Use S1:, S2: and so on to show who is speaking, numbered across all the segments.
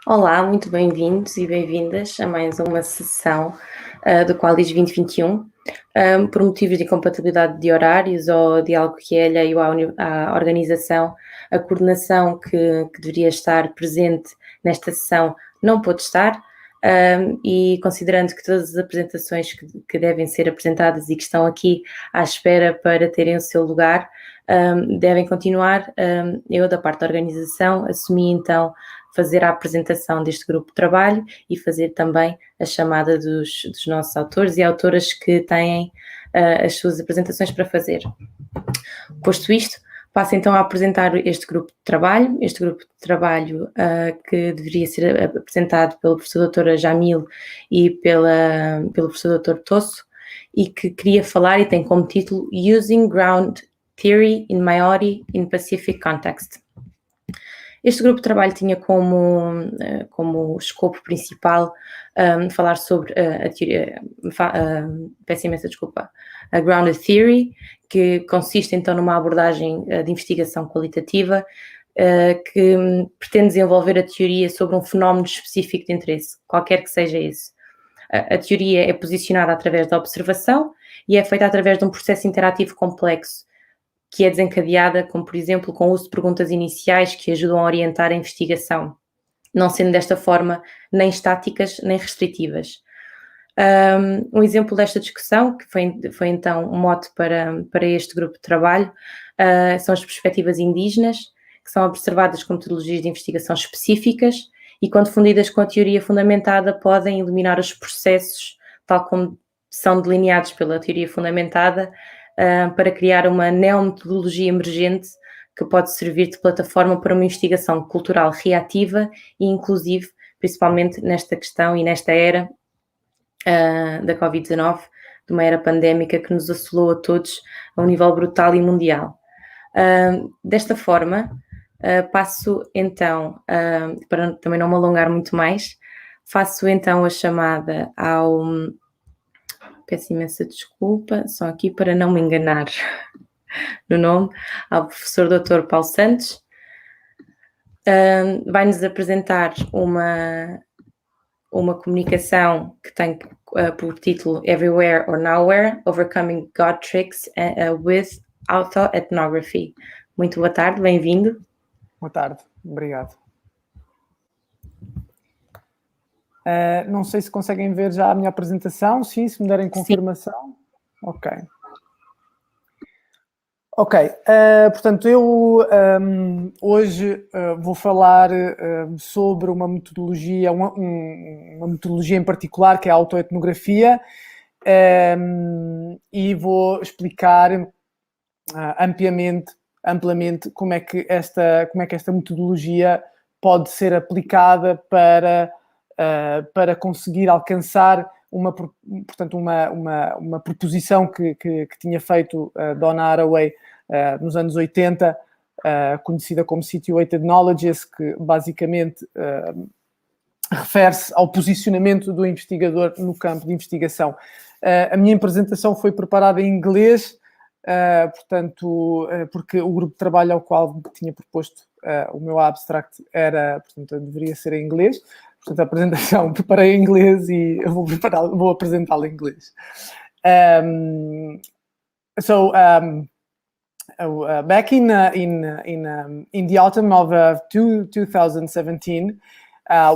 S1: Olá, muito bem-vindos e bem-vindas a mais uma sessão do Qualitativity 2021. Por motivos de incompatibilidade de horários ou de algo que é alheio à organização, a coordenação que deveria estar presente nesta sessão não pôde estar, e considerando que todas as apresentações que devem ser apresentadas e que estão aqui à espera para terem o seu lugar, devem continuar, eu da parte da organização assumi então fazer a apresentação deste grupo de trabalho e fazer também a chamada dos nossos autores e autoras que têm as suas apresentações para fazer. Posto isto, passo então a apresentar este grupo de trabalho. Este grupo de trabalho que deveria ser apresentado pelo professor Dr. Jamali e pelo professor Dr. Toso, e que queria falar e tem como título Using Ground Theory in Maori and Pacific Context. Este grupo de trabalho tinha como escopo principal falar sobre a teoria, peço imensa desculpa, a Grounded Theory, que consiste então numa abordagem de investigação qualitativa que pretende desenvolver a teoria sobre um fenómeno específico de interesse, qualquer que seja esse. A teoria é posicionada através da observação e é feita através de um processo interativo complexo, que é desencadeada, como por exemplo, com o uso de perguntas iniciais que ajudam a orientar a investigação, não sendo desta forma nem estáticas nem restritivas. Um exemplo desta discussão, que foi então um mote para este grupo de trabalho, são as perspectivas indígenas, que são observadas como metodologias de investigação específicas e, quando fundidas com a teoria fundamentada, podem iluminar os processos, tal como são delineados pela teoria fundamentada, para criar uma neometodologia emergente que pode servir de plataforma para uma investigação cultural reativa e inclusive, principalmente nesta questão e nesta era da Covid-19, de uma era pandémica que nos assolou a todos a um nível brutal e mundial. Desta forma, passo então, para também não me alongar muito mais, faço então a chamada ao... Peço imensa desculpa, só aqui para não me enganar no nome, ao professor Dr. Paulo Santos. Vai-nos apresentar uma comunicação que tem por título Everywhere or Nowhere, Overcoming God Tricks with Autoethnography. Muito boa tarde, bem-vindo.
S2: Boa tarde, obrigado. Não sei se conseguem ver já a minha apresentação. Sim, se me derem confirmação. Sim. Ok, portanto, eu hoje vou falar sobre uma metodologia, uma metodologia em particular, que é a autoetnografia, e vou explicar amplamente como é que esta metodologia pode ser aplicada para conseguir alcançar uma proposição que tinha feito Donna Haraway nos anos 80, conhecida como Situated Knowledges, que basicamente refere-se ao posicionamento do investigador no campo de investigação. A minha apresentação foi preparada em inglês, portanto, porque o grupo de trabalho ao qual tinha proposto o meu abstract deveria ser em inglês. Portanto, a apresentação preparei em inglês e eu vou apresentá-la em inglês. Back in the autumn of 2017,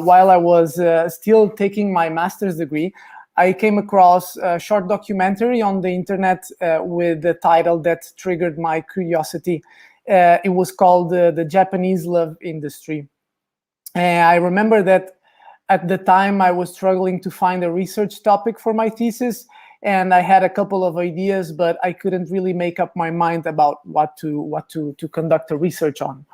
S2: while I was still taking my master's degree, I came across a short documentary on the internet with the title that triggered my curiosity. It was called The Japanese Love Industry. I remember that at the time I was struggling to find a research topic for my thesis, and I had a couple of ideas, but I couldn't really make up my mind about what to conduct a research on.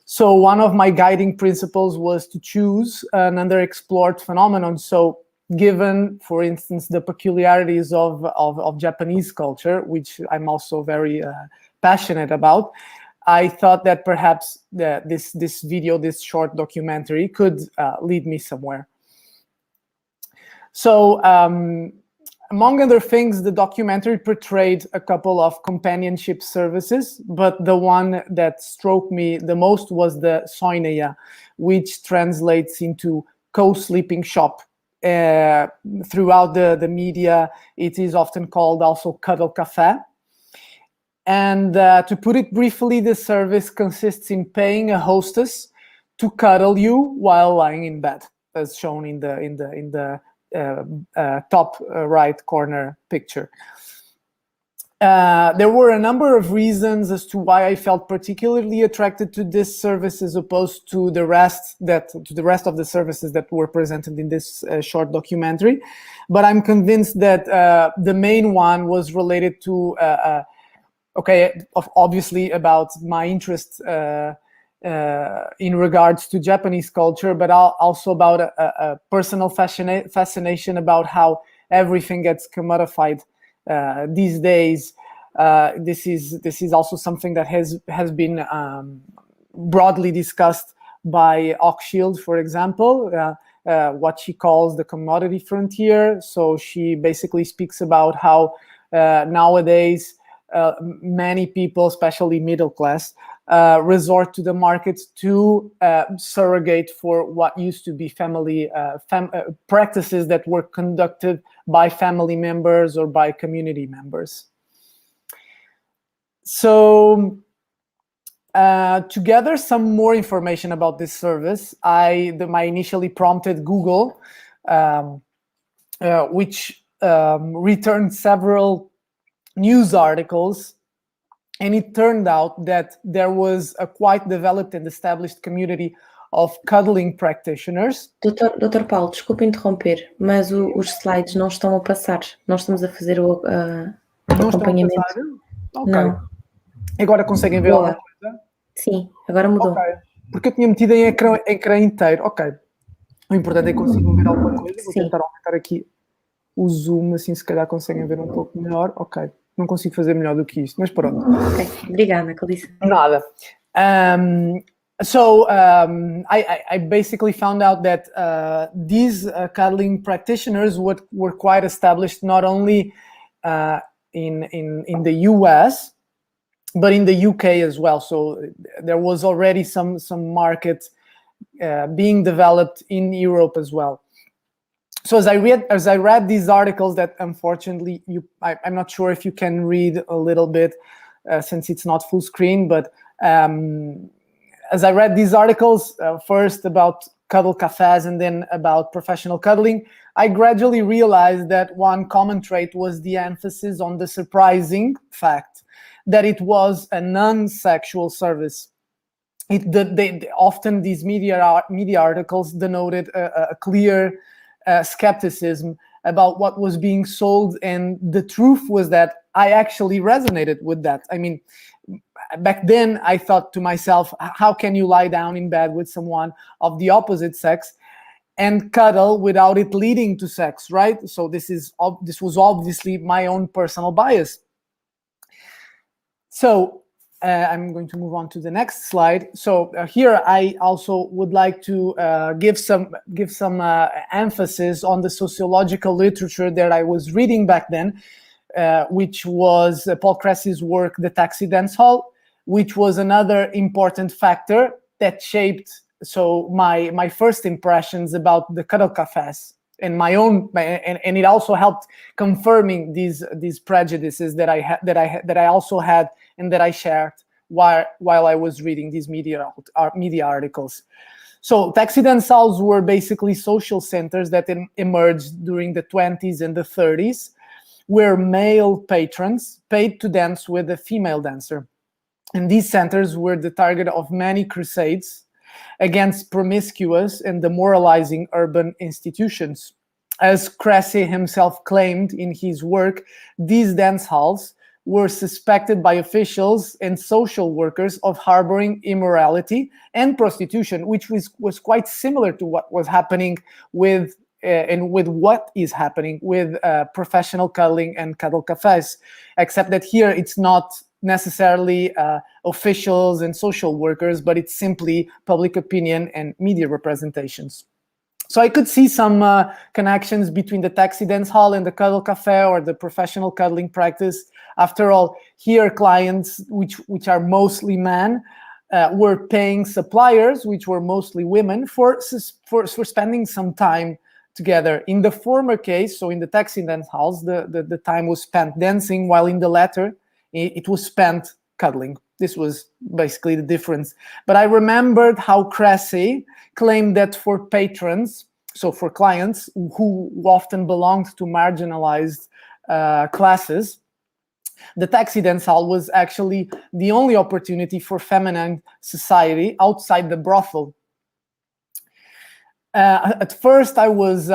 S2: So one of my guiding principles was to choose an underexplored phenomenon. So given, for instance, the peculiarities of Japanese culture, which I'm also very passionate about, I thought that perhaps this video, this short documentary, could lead me somewhere. So Among other things, the documentary portrayed a couple of companionship services, but the one that struck me the most was the Soineia, which translates into co-sleeping shop. Throughout the media, it is often called also cuddle cafe. And to put it briefly, the service consists in paying a hostess to cuddle you while lying in bed, as shown in the top right corner picture. There were a number of reasons as to why I felt particularly attracted to this service as opposed to the rest of the services that were presented in this short documentary. But I'm convinced that the main one was related to, obviously about my interest in regards to Japanese culture, but also about a personal fascination about how everything gets commodified these days. This is also something that has been broadly discussed by Oakeshield, for example, what she calls the commodity frontier. So she basically speaks about how nowadays many people, especially middle class, resort to the markets to surrogate for what used to be family practices that were conducted by family members or by community members. So to gather some more information about this service, I initially prompted Google, which returned several news articles. And it turned out that there was a quite developed and established community of cuddling practitioners.
S1: Dr. Paulo, desculpe interromper, mas os slides não estão a passar. Nós estamos a fazer o acompanhamento.
S2: Estão a passar? Ok.
S1: Não.
S2: Agora conseguem ver alguma coisa?
S1: Sim, agora mudou.
S2: Ok. Porque eu tinha metido em ecrã inteiro. Ok. O importante é que consigam ver alguma coisa. Vou tentar aumentar aqui o zoom, assim se calhar conseguem ver um pouco melhor. Ok. Não consigo fazer melhor do que isto, mas pronto.
S1: Ok, obrigada, Calissa.
S2: Nada. I basically found out that these cuddling practitioners were quite established not only in the US, but in the UK as well. So there was already some market being developed in Europe as well. So as I read these articles that unfortunately I'm not sure if you can read a little bit since it's not full screen, but as I read these articles, first about cuddle cafes and then about professional cuddling, I gradually realized that one common trait was the emphasis on the surprising fact that it was a non-sexual service. Often these media articles denoted a clear skepticism about what was being sold, and the truth was that I actually resonated with that. I mean, back then I thought to myself, how can you lie down in bed with someone of the opposite sex and cuddle without it leading to sex, right? So this was obviously my own personal bias. So I'm going to move on to the next slide. So here I also would like to give some emphasis on the sociological literature that I was reading back then, which was Paul Cressy's work, The Taxi Dance Hall, which was another important factor that shaped my first impressions about the cuddle cafes and my own, and it also helped confirming these prejudices that I also had and that I shared while I was reading these media articles. So taxi dance halls were basically social centers that emerged during the 20s and the 30s, where male patrons paid to dance with a female dancer. And these centers were the target of many crusades against promiscuous and demoralizing urban institutions. As Cressy himself claimed in his work, these dance halls were suspected by officials and social workers of harboring immorality and prostitution, which was quite similar to what was happening with what is happening with professional cuddling and cuddle cafes, except that here it's not necessarily officials and social workers, but it's simply public opinion and media representations. So I could see some connections between the taxi dance hall and the cuddle cafe or the professional cuddling practice. After all, here clients, which are mostly men, were paying suppliers, which were mostly women, for spending some time together. In the former case, so in the taxi dance halls, the time was spent dancing, while in the latter, it was spent cuddling. This was basically the difference. But I remembered how Cressy claimed that for patrons, so for clients who often belonged to marginalized classes, the taxi dance hall was actually the only opportunity for feminine society outside the brothel. At first, I was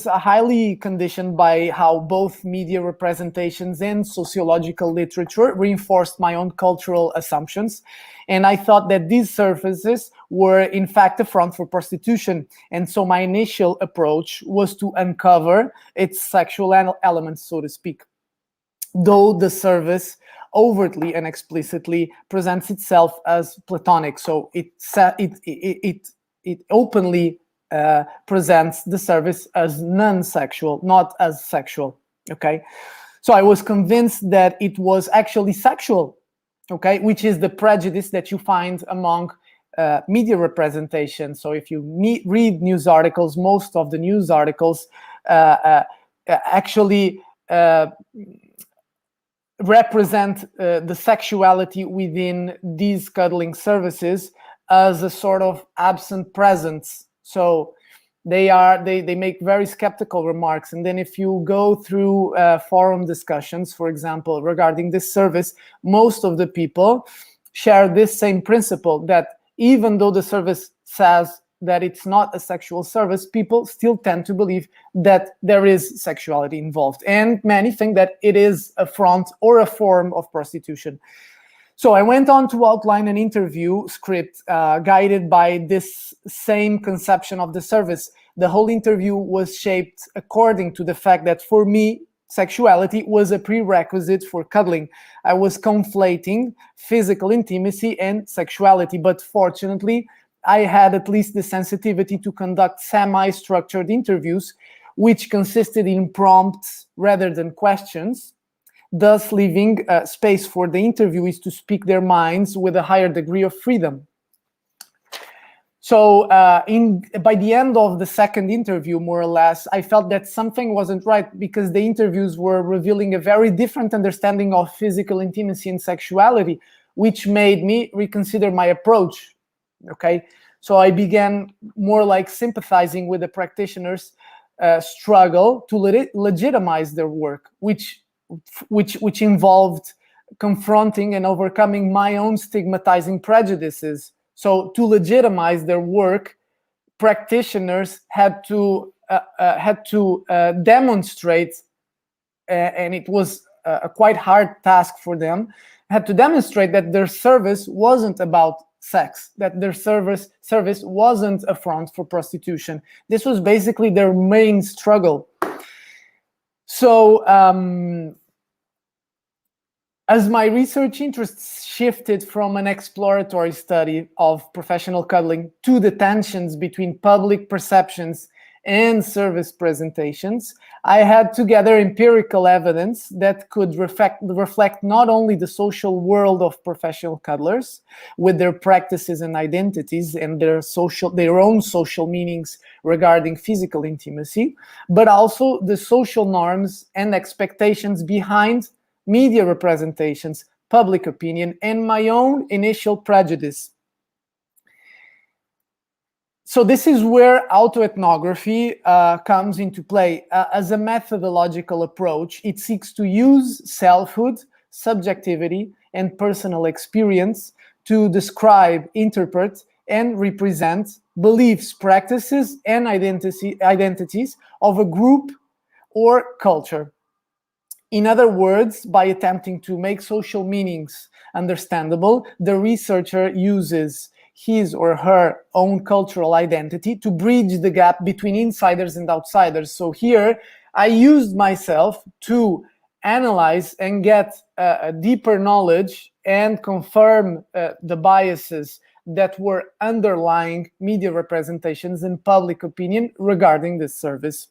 S2: highly conditioned by how both media representations and sociological literature reinforced my own cultural assumptions, and I thought that these services were in fact a front for prostitution. And so my initial approach was to uncover its sexual elements, so to speak, though the service overtly and explicitly presents itself as platonic. So it openly presents the service as non-sexual, not as sexual. Okay, so I was convinced that it was actually sexual. Okay, which is the prejudice that you find among media representation. So if you read news articles, most of the news articles actually represent the sexuality within these cuddling services as a sort of absent presence. So they make very skeptical remarks. And then if you go through forum discussions, for example, regarding this service, most of the people share this same principle, that even though the service says that it's not a sexual service, people still tend to believe that there is sexuality involved. And many think that it is a front or a form of prostitution. So I went on to outline an interview script guided by this same conception of the service. The whole interview was shaped according to the fact that for me, sexuality was a prerequisite for cuddling. I was conflating physical intimacy and sexuality, but fortunately, I had at least the sensitivity to conduct semi-structured interviews, which consisted in prompts rather than questions, thus leaving space for the interviewees to speak their minds with a higher degree of freedom. So by the end of the second interview, more or less, I felt that something wasn't right, because the interviews were revealing a very different understanding of physical intimacy and sexuality, which made me reconsider my approach. Okay, so I began more like sympathizing with the practitioners' struggle to legitimize their work, which involved confronting and overcoming my own stigmatizing prejudices. So to legitimize their work, practitioners had to demonstrate, and it was a quite hard task for them, had to demonstrate that their service wasn't about sex, that their service wasn't a front for prostitution. This was basically their main struggle. So as my research interests shifted from an exploratory study of professional cuddling to the tensions between public perceptions and service presentations, I had to gather empirical evidence that could reflect not only the social world of professional cuddlers with their practices and identities and their own social meanings regarding physical intimacy, but also the social norms and expectations behind media representations, public opinion, and my own initial prejudice. So this is where autoethnography comes into play. As a methodological approach, it seeks to use selfhood, subjectivity, and personal experience to describe, interpret, and represent beliefs, practices, and identities of a group or culture. In other words, by attempting to make social meanings understandable, the researcher uses his or her own cultural identity to bridge the gap between insiders and outsiders. So here, I used myself to analyze and get a deeper knowledge and confirm the biases that were underlying media representations and public opinion regarding this service.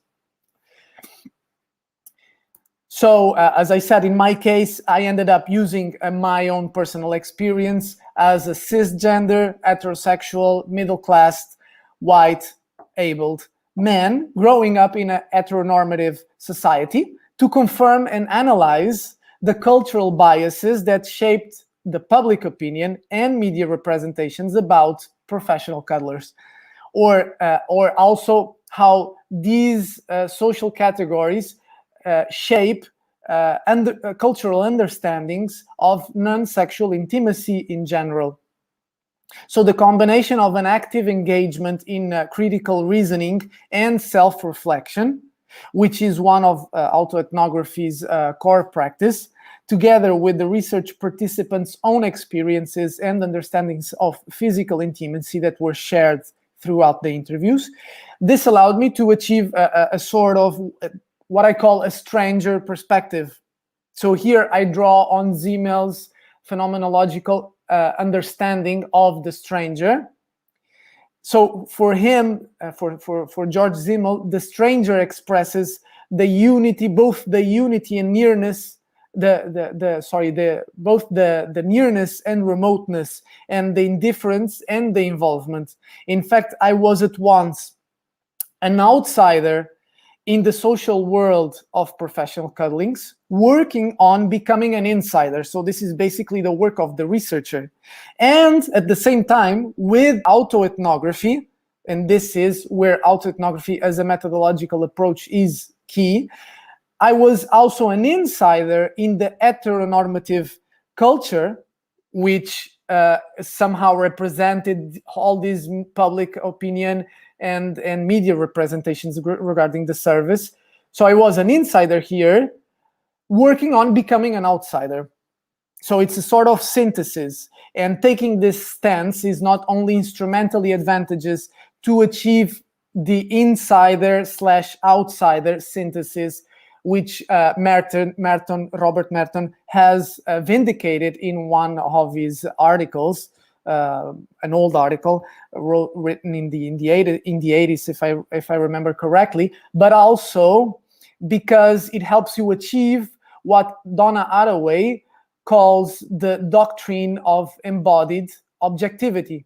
S2: So, as I said, in my case, I ended up using my own personal experience as a cisgender, heterosexual, middle-class, white, abled man growing up in a heteronormative society to confirm and analyze the cultural biases that shaped the public opinion and media representations about professional cuddlers, or also how these social categories shape cultural understandings of non-sexual intimacy in general. So the combination of an active engagement in critical reasoning and self-reflection, which is one of autoethnography's core practice, together with the research participants' own experiences and understandings of physical intimacy that were shared throughout the interviews, this allowed me to achieve a sort of what I call a stranger perspective. So here I draw on Zimmel's phenomenological understanding of the stranger. So for him, for George Simmel, the stranger expresses the unity, both the unity and nearness, both the nearness and remoteness, and the indifference and the involvement. In fact, I was at once an outsider in the social world of professional cuddlings, working on becoming an insider. So this is basically the work of the researcher. And at the same time, with autoethnography, and this is where autoethnography as a methodological approach is key, I was also an insider in the heteronormative culture, which somehow represented all this public opinion and media representations regarding the service. So I was an insider here, working on becoming an outsider. So it's a sort of synthesis. And taking this stance is not only instrumentally advantageous to achieve the insider/outsider synthesis, which Robert Merton has vindicated in one of his articles, an old article written in the 80s, if I remember correctly, but also because it helps you achieve what Donna Haraway calls the doctrine of embodied objectivity.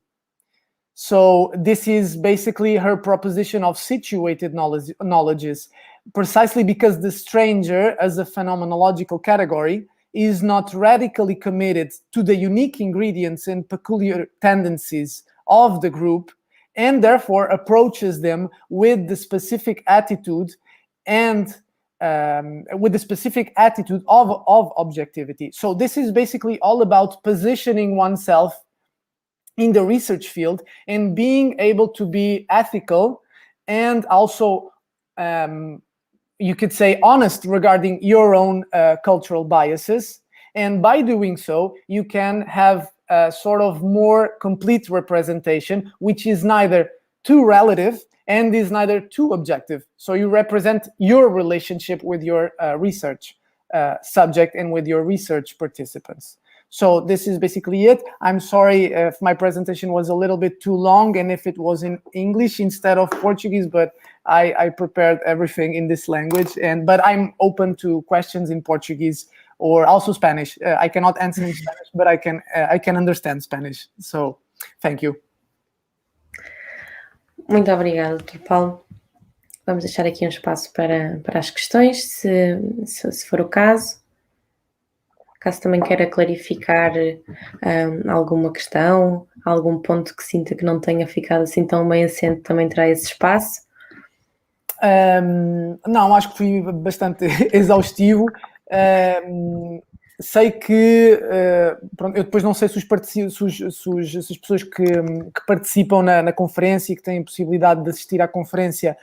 S2: So this is basically her proposition of situated knowledges, precisely because the stranger as a phenomenological category is not radically committed to the unique ingredients and peculiar tendencies of the group, and therefore approaches them with the specific attitude and with the specific attitude of objectivity. So this is basically all about positioning oneself in the research field and being able to be ethical and also you could say honest regarding your own cultural biases. And by doing so, you can have a sort of more complete representation, which is neither too relative and is neither too objective. So you represent your relationship with your research subject and with your research participants. So this is basically it. I'm sorry if my presentation was a little bit too long and if it was in English instead of Portuguese, but I prepared everything in this language. But I'm open to questions in Portuguese or also Spanish. I cannot answer in Spanish, but I can understand Spanish. So thank you.
S1: Muito obrigada, Dr. Paulo. Vamos deixar aqui um espaço para as questões, se for o caso. Caso também queira clarificar alguma questão, algum ponto que sinta que não tenha ficado assim tão bem assente, também terá esse espaço.
S2: Não, acho que fui bastante exaustivo. Sei que, pronto, eu depois não sei se as pessoas que participam na conferência e que têm a possibilidade de assistir à conferência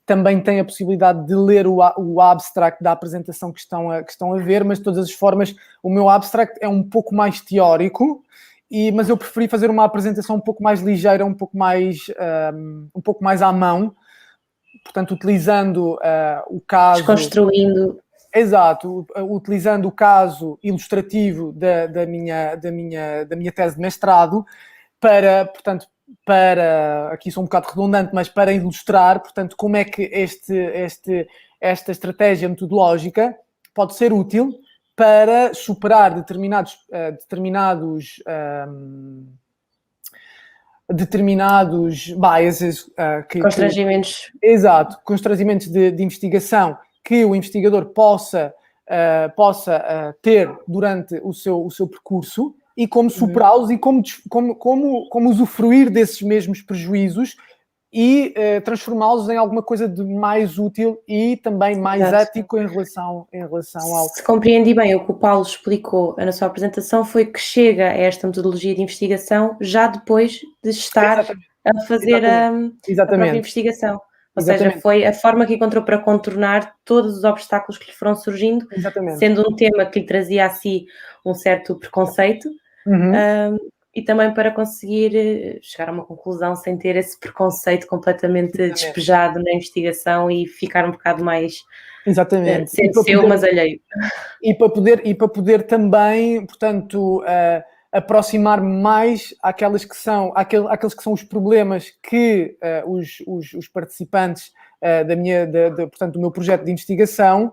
S2: também têm a possibilidade de ler o abstract da apresentação que estão a ver, mas de todas as formas o meu abstract é um pouco mais teórico, mas eu preferi fazer uma apresentação um pouco mais ligeira, um pouco mais à mão, portanto utilizando o caso...
S1: Desconstruindo...
S2: Exato, utilizando o caso ilustrativo da minha tese de mestrado portanto, aqui sou um bocado redundante, mas para ilustrar, portanto, como é que esta estratégia metodológica pode ser útil para superar determinados biases,
S1: constrangimentos.
S2: Exato, constrangimentos de investigação que o investigador possa ter durante o seu percurso, e como superá-los e como usufruir desses mesmos prejuízos e transformá-los em alguma coisa de mais útil e também mais ético em relação ao...
S1: Se compreendi bem, o que o Paulo explicou na sua apresentação foi que chega a esta metodologia de investigação já depois de estar a fazer a própria investigação. Ou seja, foi a forma que encontrou para contornar todos os obstáculos que lhe foram surgindo, sendo um tema que lhe trazia a si um certo preconceito, e também para conseguir chegar a uma conclusão sem ter esse preconceito completamente despejado na investigação e ficar um bocado mais sendo seu, mas alheio.
S2: E para poder também, portanto, aproximar mais aqueles que são os problemas que os participantes portanto, do meu projeto de investigação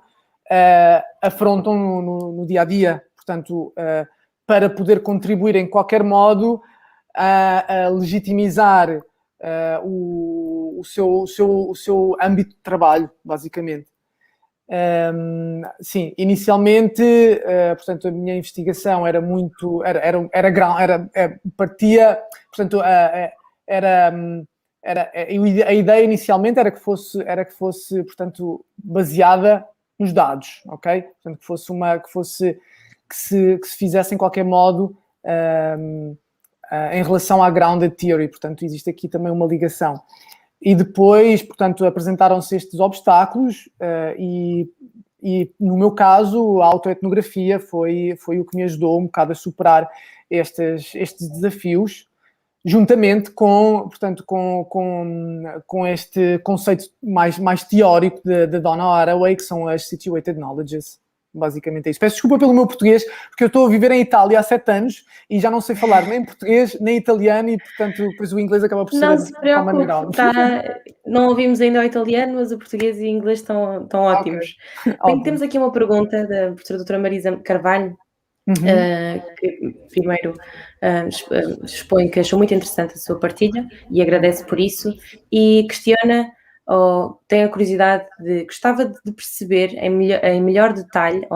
S2: afrontam no dia a dia, portanto, para poder contribuir em qualquer modo a legitimizar o seu âmbito de trabalho, basicamente. Sim, inicialmente, portanto, a minha investigação era muito, partia, portanto, a ideia inicialmente era que fosse, portanto, baseada nos dados, ok? Portanto, que se fizesse em qualquer modo em relação à grounded theory, portanto, existe aqui também uma ligação. E depois, portanto, apresentaram-se estes obstáculos e no meu caso, a autoetnografia foi o que me ajudou um bocado a superar estes desafios, juntamente com este conceito mais teórico da Donna Haraway, que são as situated knowledges. Basicamente é isso. Peço desculpa pelo meu português, porque eu estou a viver em Itália há 7 anos e já não sei falar nem português, nem italiano, e, portanto, depois o inglês acaba por ser...
S1: Não se preocupe, não ouvimos ainda o italiano, mas o português e o inglês estão ótimos. Bem, temos aqui uma pergunta da professora doutora Marisa Carvalho, que primeiro expõe que achou muito interessante a sua partilha e agradece por isso, e questiona... tem a curiosidade gostava de perceber em maior detalhe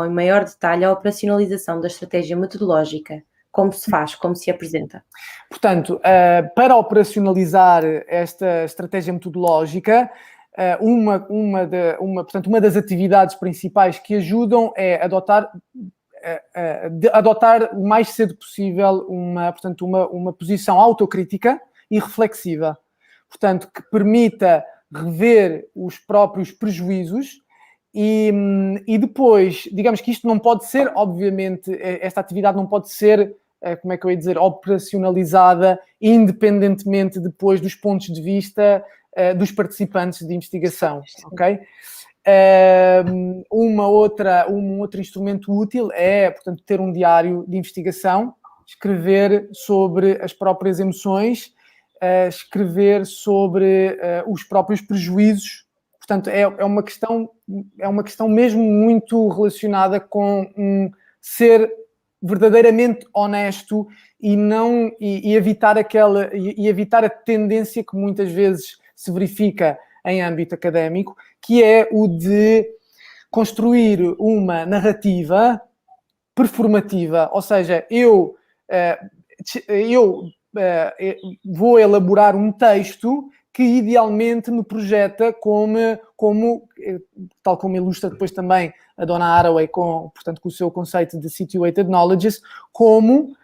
S1: a operacionalização da estratégia metodológica, como se faz, como se apresenta.
S2: Portanto, para operacionalizar esta estratégia metodológica, uma das atividades principais que ajudam é adotar o mais cedo possível uma posição autocrítica e reflexiva, portanto, que permita rever os próprios prejuízos e depois, digamos que isto não pode ser, obviamente, esta atividade não pode ser, como é que eu ia dizer, operacionalizada independentemente depois dos pontos de vista dos participantes de investigação, ok? Um outro instrumento útil é, portanto, ter um diário de investigação, escrever sobre as próprias emoções, escrever sobre os próprios prejuízos. Portanto, é uma questão mesmo muito relacionada com ser verdadeiramente honesto e evitar a tendência que muitas vezes se verifica em âmbito académico, que é o de construir uma narrativa performativa, ou seja, eu vou elaborar um texto que idealmente me projeta como tal como ilustra depois também a Donna Haraway com o seu conceito de situated knowledges, como,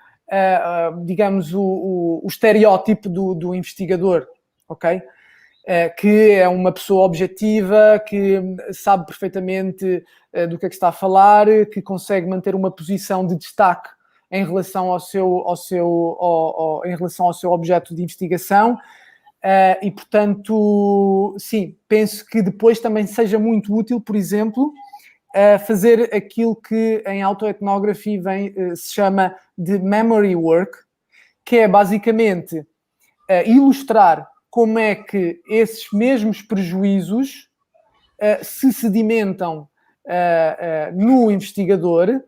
S2: digamos, o estereótipo do investigador, ok? Que é uma pessoa objetiva, que sabe perfeitamente do que é que está a falar, que consegue manter uma posição de destaque em relação ao seu objeto de investigação, e, portanto, sim, penso que depois também seja muito útil, por exemplo, fazer aquilo que em autoetnography se chama de memory work, que é basicamente ilustrar como é que esses mesmos prejuízos se sedimentam no investigador,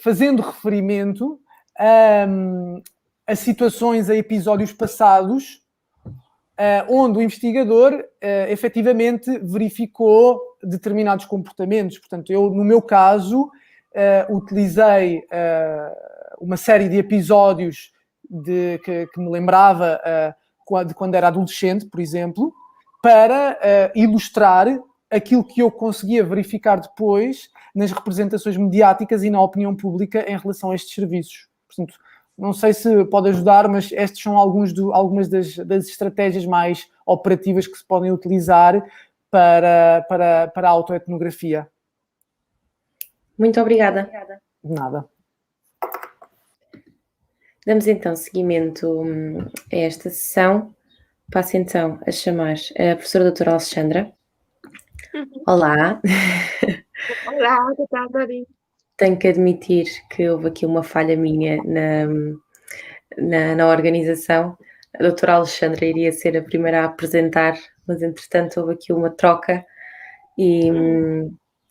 S2: fazendo referimento a situações, a episódios passados, onde o investigador efetivamente verificou determinados comportamentos. Portanto, eu, no meu caso, utilizei uma série de episódios que me lembrava de quando era adolescente, por exemplo, para ilustrar aquilo que eu conseguia verificar depois nas representações mediáticas e na opinião pública em relação a estes serviços. Portanto, não sei se pode ajudar, mas estes são algumas das estratégias mais operativas que se podem utilizar para a autoetnografia.
S1: Muito obrigada.
S2: De nada.
S1: Damos então seguimento a esta sessão. Passo então a chamar a professora doutora Alexandra. Olá.
S3: Olá, que tal, Mari?
S1: Tenho que admitir que houve aqui uma falha minha na organização. A doutora Alexandra iria ser a primeira a apresentar, mas entretanto houve aqui uma troca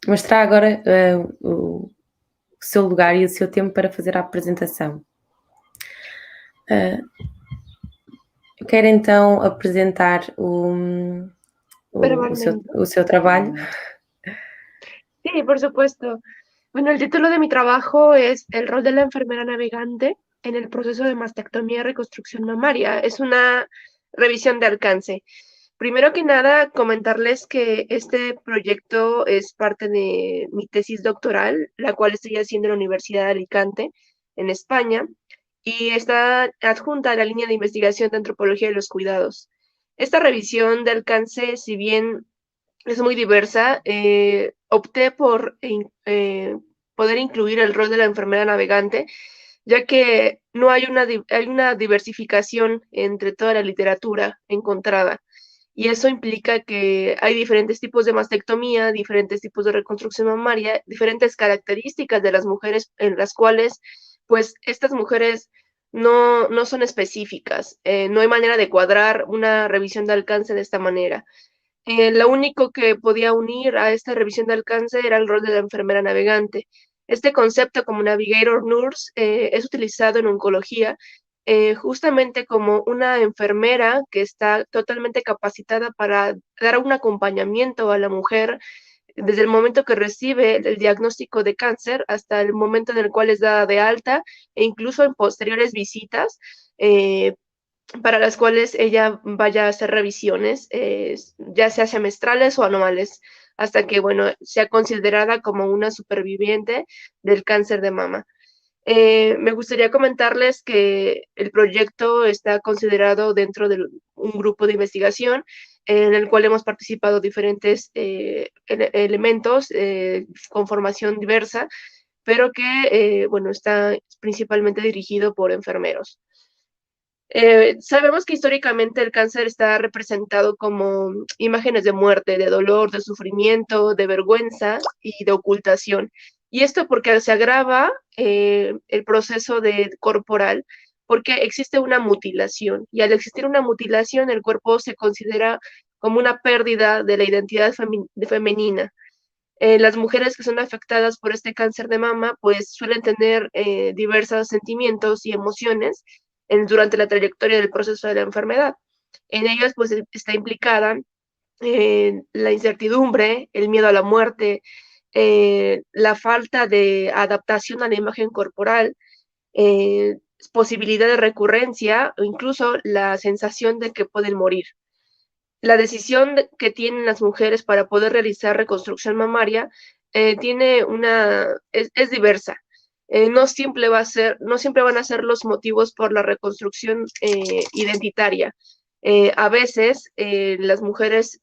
S1: mas terá agora o seu lugar e o seu tempo para fazer a apresentação. Eu quero então apresentar o seu trabalho.
S3: Sí, por supuesto. Bueno, el título de mi trabajo es El rol de la enfermera navegante en el proceso de mastectomía y reconstrucción mamaria. Es una revisión de alcance. Primero que nada, comentarles que este proyecto es parte de mi tesis doctoral, la cual estoy haciendo en la Universidad de Alicante, en España, y está adjunta a la línea de investigación de antropología de los cuidados. Esta revisión de alcance, si bien es muy diversa, opté por poder incluir el rol de la enfermera navegante, ya que no hay una diversificación entre toda la literatura encontrada. Y eso implica que hay diferentes tipos de mastectomía, diferentes tipos de reconstrucción mamaria, diferentes características de las mujeres en las cuales, pues, estas mujeres no son específicas. No hay manera de cuadrar una revisión de alcance de esta manera. Lo único que podía unir a esta revisión de alcance era el rol de la enfermera navegante. Este concepto como navigator nurse es utilizado en oncología justamente como una enfermera que está totalmente capacitada para dar un acompañamiento a la mujer desde el momento que recibe el diagnóstico de cáncer hasta el momento en el cual es dada de alta e incluso en posteriores visitas para las cuales ella vaya a hacer revisiones, ya sea semestrales o anuales, hasta que, bueno, sea considerada como una superviviente del cáncer de mama. Me gustaría comentarles que el proyecto está considerado dentro de un grupo de investigación en el cual hemos participado diferentes elementos con formación diversa, pero que, bueno, está principalmente dirigido por enfermeros. Sabemos que históricamente el cáncer está representado como imágenes de muerte, de dolor, de sufrimiento, de vergüenza y de ocultación. Y esto porque se agrava el proceso corporal, porque existe una mutilación. Y al existir una mutilación, el cuerpo se considera como una pérdida de la identidad femenina. Las mujeres que son afectadas por este cáncer de mama, pues suelen tener diversos sentimientos y emociones durante la trayectoria del proceso de la enfermedad. En ellas, pues, está implicada la incertidumbre, el miedo a la muerte, la falta de adaptación a la imagen corporal, posibilidad de recurrencia o incluso la sensación de que pueden morir. La decisión que tienen las mujeres para poder realizar reconstrucción mamaria es diversa. No siempre van a ser los motivos por la reconstrucción identitaria. A veces las mujeres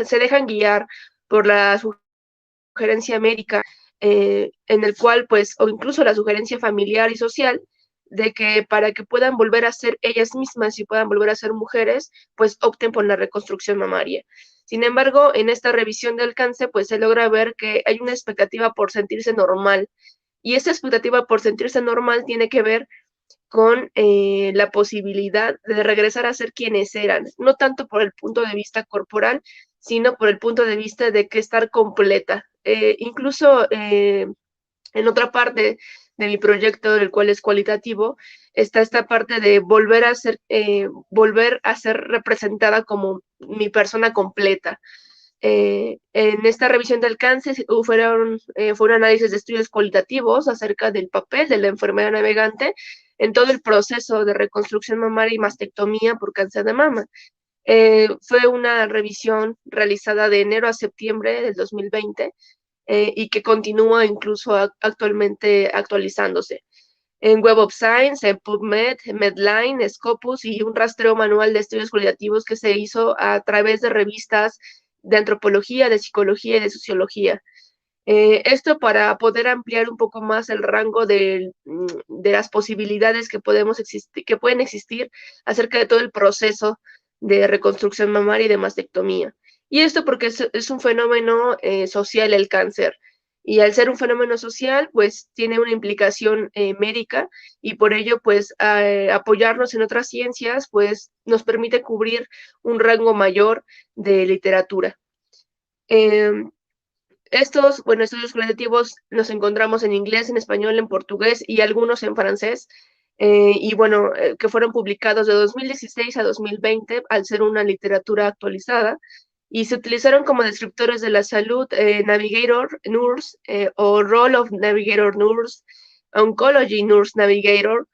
S3: se dejan guiar por la sugerencia médica, en el cual, pues, o incluso la sugerencia familiar y social, de que para que puedan volver a ser ellas mismas y puedan volver a ser mujeres, pues opten por la reconstrucción mamaria. Sin embargo, en esta revisión de alcance, pues se logra ver que hay una expectativa por sentirse normal. Y esta expectativa por sentirse normal tiene que ver con la posibilidad de regresar a ser quienes eran, no tanto por el punto de vista corporal, sino por el punto de vista de que estar completa. Incluso en otra parte de mi proyecto, el cual es cualitativo, está esta parte de volver a ser representada como mi persona completa. En esta revisión de alcance fueron análisis de estudios cualitativos acerca del papel de la enfermera navegante en todo el proceso de reconstrucción mamaria y mastectomía por cáncer de mama. Fue una revisión realizada de enero a septiembre del 2020 y que continúa incluso actualmente actualizándose. En Web of Science, en PubMed, Medline, Scopus y un rastreo manual de estudios cualitativos que se hizo a través de revistas de antropología, de psicología y de sociología. Esto para poder ampliar un poco más el rango de las posibilidades que pueden existir acerca de todo el proceso de reconstrucción mamaria y de mastectomía. Y esto porque es un fenómeno social el cáncer. Y al ser un fenómeno social, pues tiene una implicación médica y por ello, pues apoyarnos en otras ciencias, pues nos permite cubrir un rango mayor de literatura. Estos, estudios cualitativos los encontramos en inglés, en español, en portugués y algunos en francés. Que fueron publicados de 2016 a 2020 al ser una literatura actualizada y se utilizaron como descriptores de la salud Navigator Nurse o Role of Navigator Nurse, Oncology Nurse Navigator,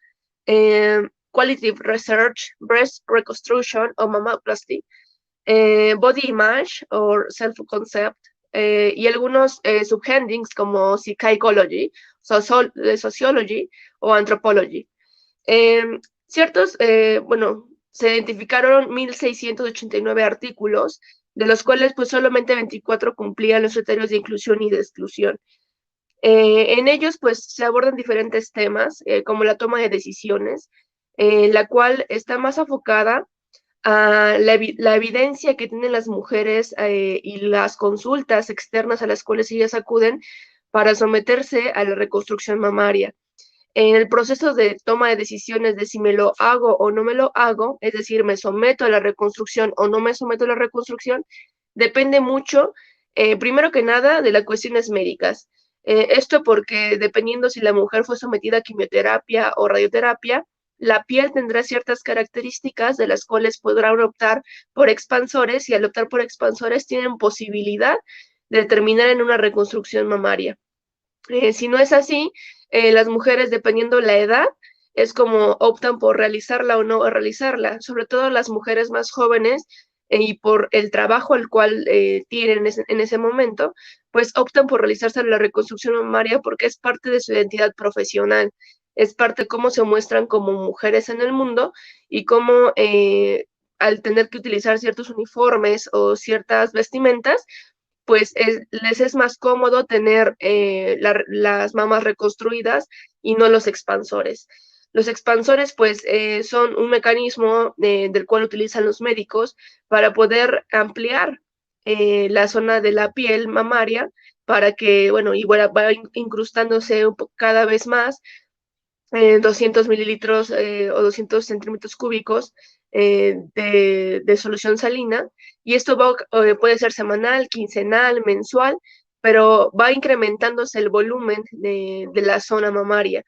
S3: Qualitative Research, Breast Reconstruction o Mammoplasty, Body Image o Self-Concept, y algunos subheadings como Psychology, Sociology o Anthropology. Se identificaron 1.689 artículos, de los cuales pues solamente 24 cumplían los criterios de inclusión y de exclusión. En ellos pues se abordan diferentes temas, como la toma de decisiones, la cual está más enfocada a la evidencia que tienen las mujeres y las consultas externas a las cuales ellas acuden para someterse a la reconstrucción mamaria. En el proceso de toma de decisiones de si me lo hago o no me lo hago, es decir, me someto a la reconstrucción o no me someto a la reconstrucción, depende mucho, primero que nada, de las cuestiones médicas. Esto porque dependiendo si la mujer fue sometida a quimioterapia o radioterapia, la piel tendrá ciertas características de las cuales podrán optar por expansores y al optar por expansores tienen posibilidad de terminar en una reconstrucción mamaria. Si no es así, las mujeres, dependiendo la edad, es como optan por realizarla o no realizarla, sobre todo las mujeres más jóvenes y por el trabajo al cual tienen en ese momento, pues optan por realizarse la reconstrucción mamaria porque es parte de su identidad profesional, es parte de cómo se muestran como mujeres en el mundo y cómo al tener que utilizar ciertos uniformes o ciertas vestimentas, pues les es más cómodo tener las mamas reconstruidas y no los expansores. Los expansores, pues, son un mecanismo del cual utilizan los médicos para poder ampliar la zona de la piel mamaria para que, va incrustándose cada vez más 200 mililitros o 200 centímetros cúbicos de solución salina, y esto puede ser semanal, quincenal, mensual, pero va incrementándose el volumen de la zona mamaria.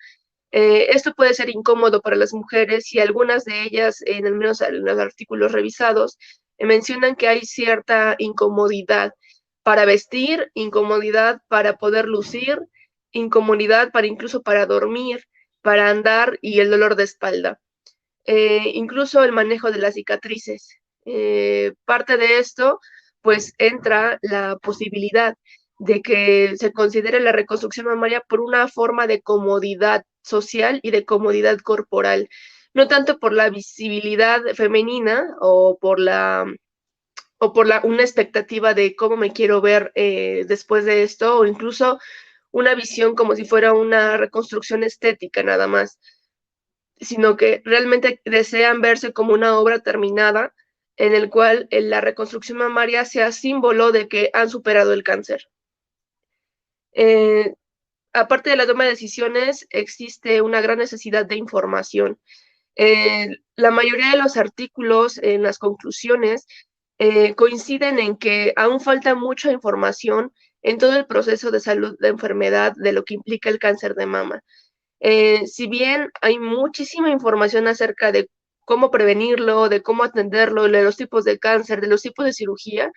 S3: Esto puede ser incómodo para las mujeres y algunas de ellas, al menos en los artículos revisados, mencionan que hay cierta incomodidad para vestir, incomodidad para poder lucir, incomodidad incluso para dormir, para andar y el dolor de espalda. Incluso el manejo de las cicatrices. Parte de esto, pues entra la posibilidad de que se considere la reconstrucción mamaria por una forma de comodidad social y de comodidad corporal, no tanto por la visibilidad femenina o por una expectativa de cómo me quiero ver después de esto, o incluso una visión como si fuera una reconstrucción estética nada más, sino que realmente desean verse como una obra terminada en el cual la reconstrucción mamaria sea símbolo de que han superado el cáncer. aparte de la toma de decisiones, existe una gran necesidad de información. La mayoría de los artículos en las conclusiones coinciden en que aún falta mucha información en todo el proceso de salud de enfermedad de lo que implica el cáncer de mama. Si bien hay muchísima información acerca de cómo prevenirlo, de cómo atenderlo, de los tipos de cáncer, de los tipos de cirugía,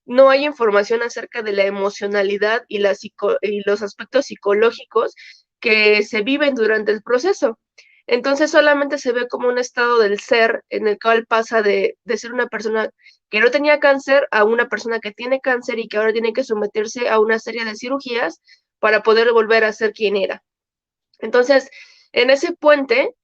S3: no hay información acerca de la emocionalidad y los aspectos psicológicos que se viven durante el proceso. Entonces solamente se ve como un estado del ser en el cual pasa de ser una persona que no tenía cáncer a una persona que tiene cáncer y que ahora tiene que someterse a una serie de cirugías para poder volver a ser quien era. Entonces, en ese puente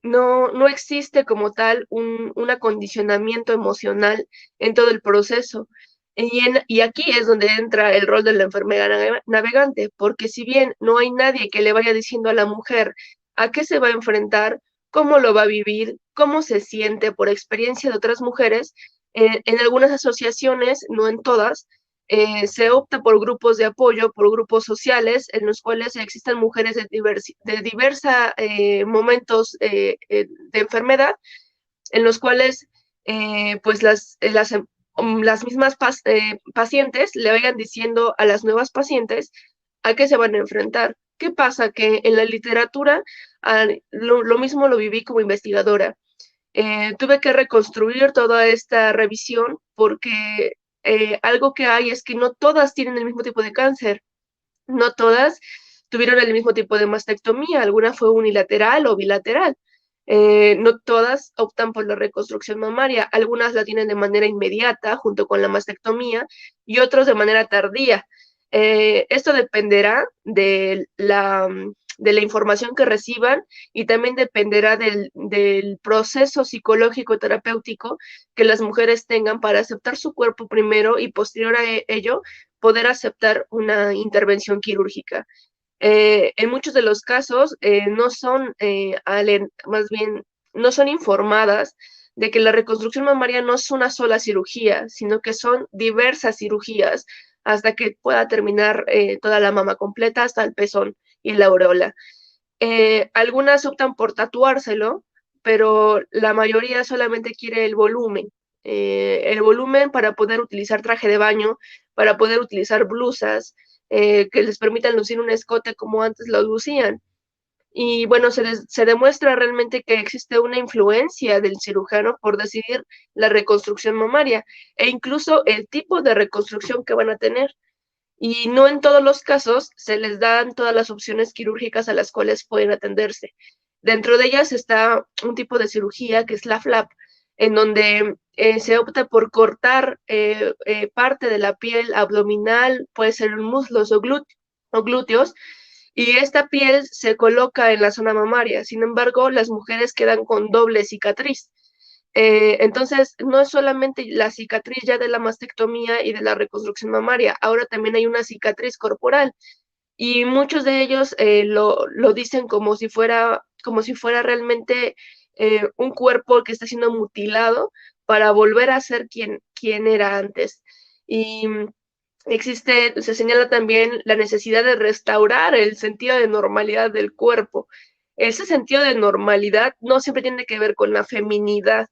S3: no existe como tal un acondicionamiento emocional en todo el proceso. Y aquí es donde entra el rol de la enfermera navegante, porque si bien no hay nadie que le vaya diciendo a la mujer a qué se va a enfrentar, cómo lo va a vivir, cómo se siente por experiencia de otras mujeres, en algunas asociaciones, no en todas, se opta por grupos de apoyo, por grupos sociales, en los cuales existen mujeres de diversos momentos de enfermedad, en los cuales pues las mismas pacientes le vayan diciendo a las nuevas pacientes a qué se van a enfrentar. ¿Qué pasa? Que en la literatura lo mismo lo viví como investigadora. Tuve que reconstruir toda esta revisión porque algo que hay es que no todas tienen el mismo tipo de cáncer, no todas tuvieron el mismo tipo de mastectomía, alguna fue unilateral o bilateral. No todas optan por la reconstrucción mamaria, algunas la tienen de manera inmediata junto con la mastectomía y otros de manera tardía. Esto dependerá de la información que reciban y también dependerá del proceso psicológico terapéutico que las mujeres tengan para aceptar su cuerpo primero y posterior a ello poder aceptar una intervención quirúrgica. En muchos de los casos no son, más bien, no son informadas de que la reconstrucción mamaria no es una sola cirugía, sino que son diversas cirugías hasta que pueda terminar toda la mama completa hasta el pezón y la aureola. Algunas optan por tatuárselo, pero la mayoría solamente quiere el volumen para poder utilizar traje de baño, para poder utilizar blusas, que les permitan lucir un escote como antes lo lucían. Y bueno, se demuestra realmente que existe una influencia del cirujano por decidir la reconstrucción mamaria e incluso el tipo de reconstrucción que van a tener. Y no en todos los casos se les dan todas las opciones quirúrgicas a las cuales pueden atenderse. Dentro de ellas está un tipo de cirugía que es la flap, en donde se opta por cortar parte de la piel abdominal, puede ser muslos o glúteos, y esta piel se coloca en la zona mamaria. Sin embargo, las mujeres quedan con doble cicatriz. Entonces, no es solamente la cicatriz ya de la mastectomía y de la reconstrucción mamaria, ahora también hay una cicatriz corporal. Y muchos de ellos lo dicen como si fuera realmente un cuerpo que está siendo mutilado para volver a ser quien era antes. Y se señala también la necesidad de restaurar el sentido de normalidad del cuerpo. Ese sentido de normalidad no siempre tiene que ver con la feminidad,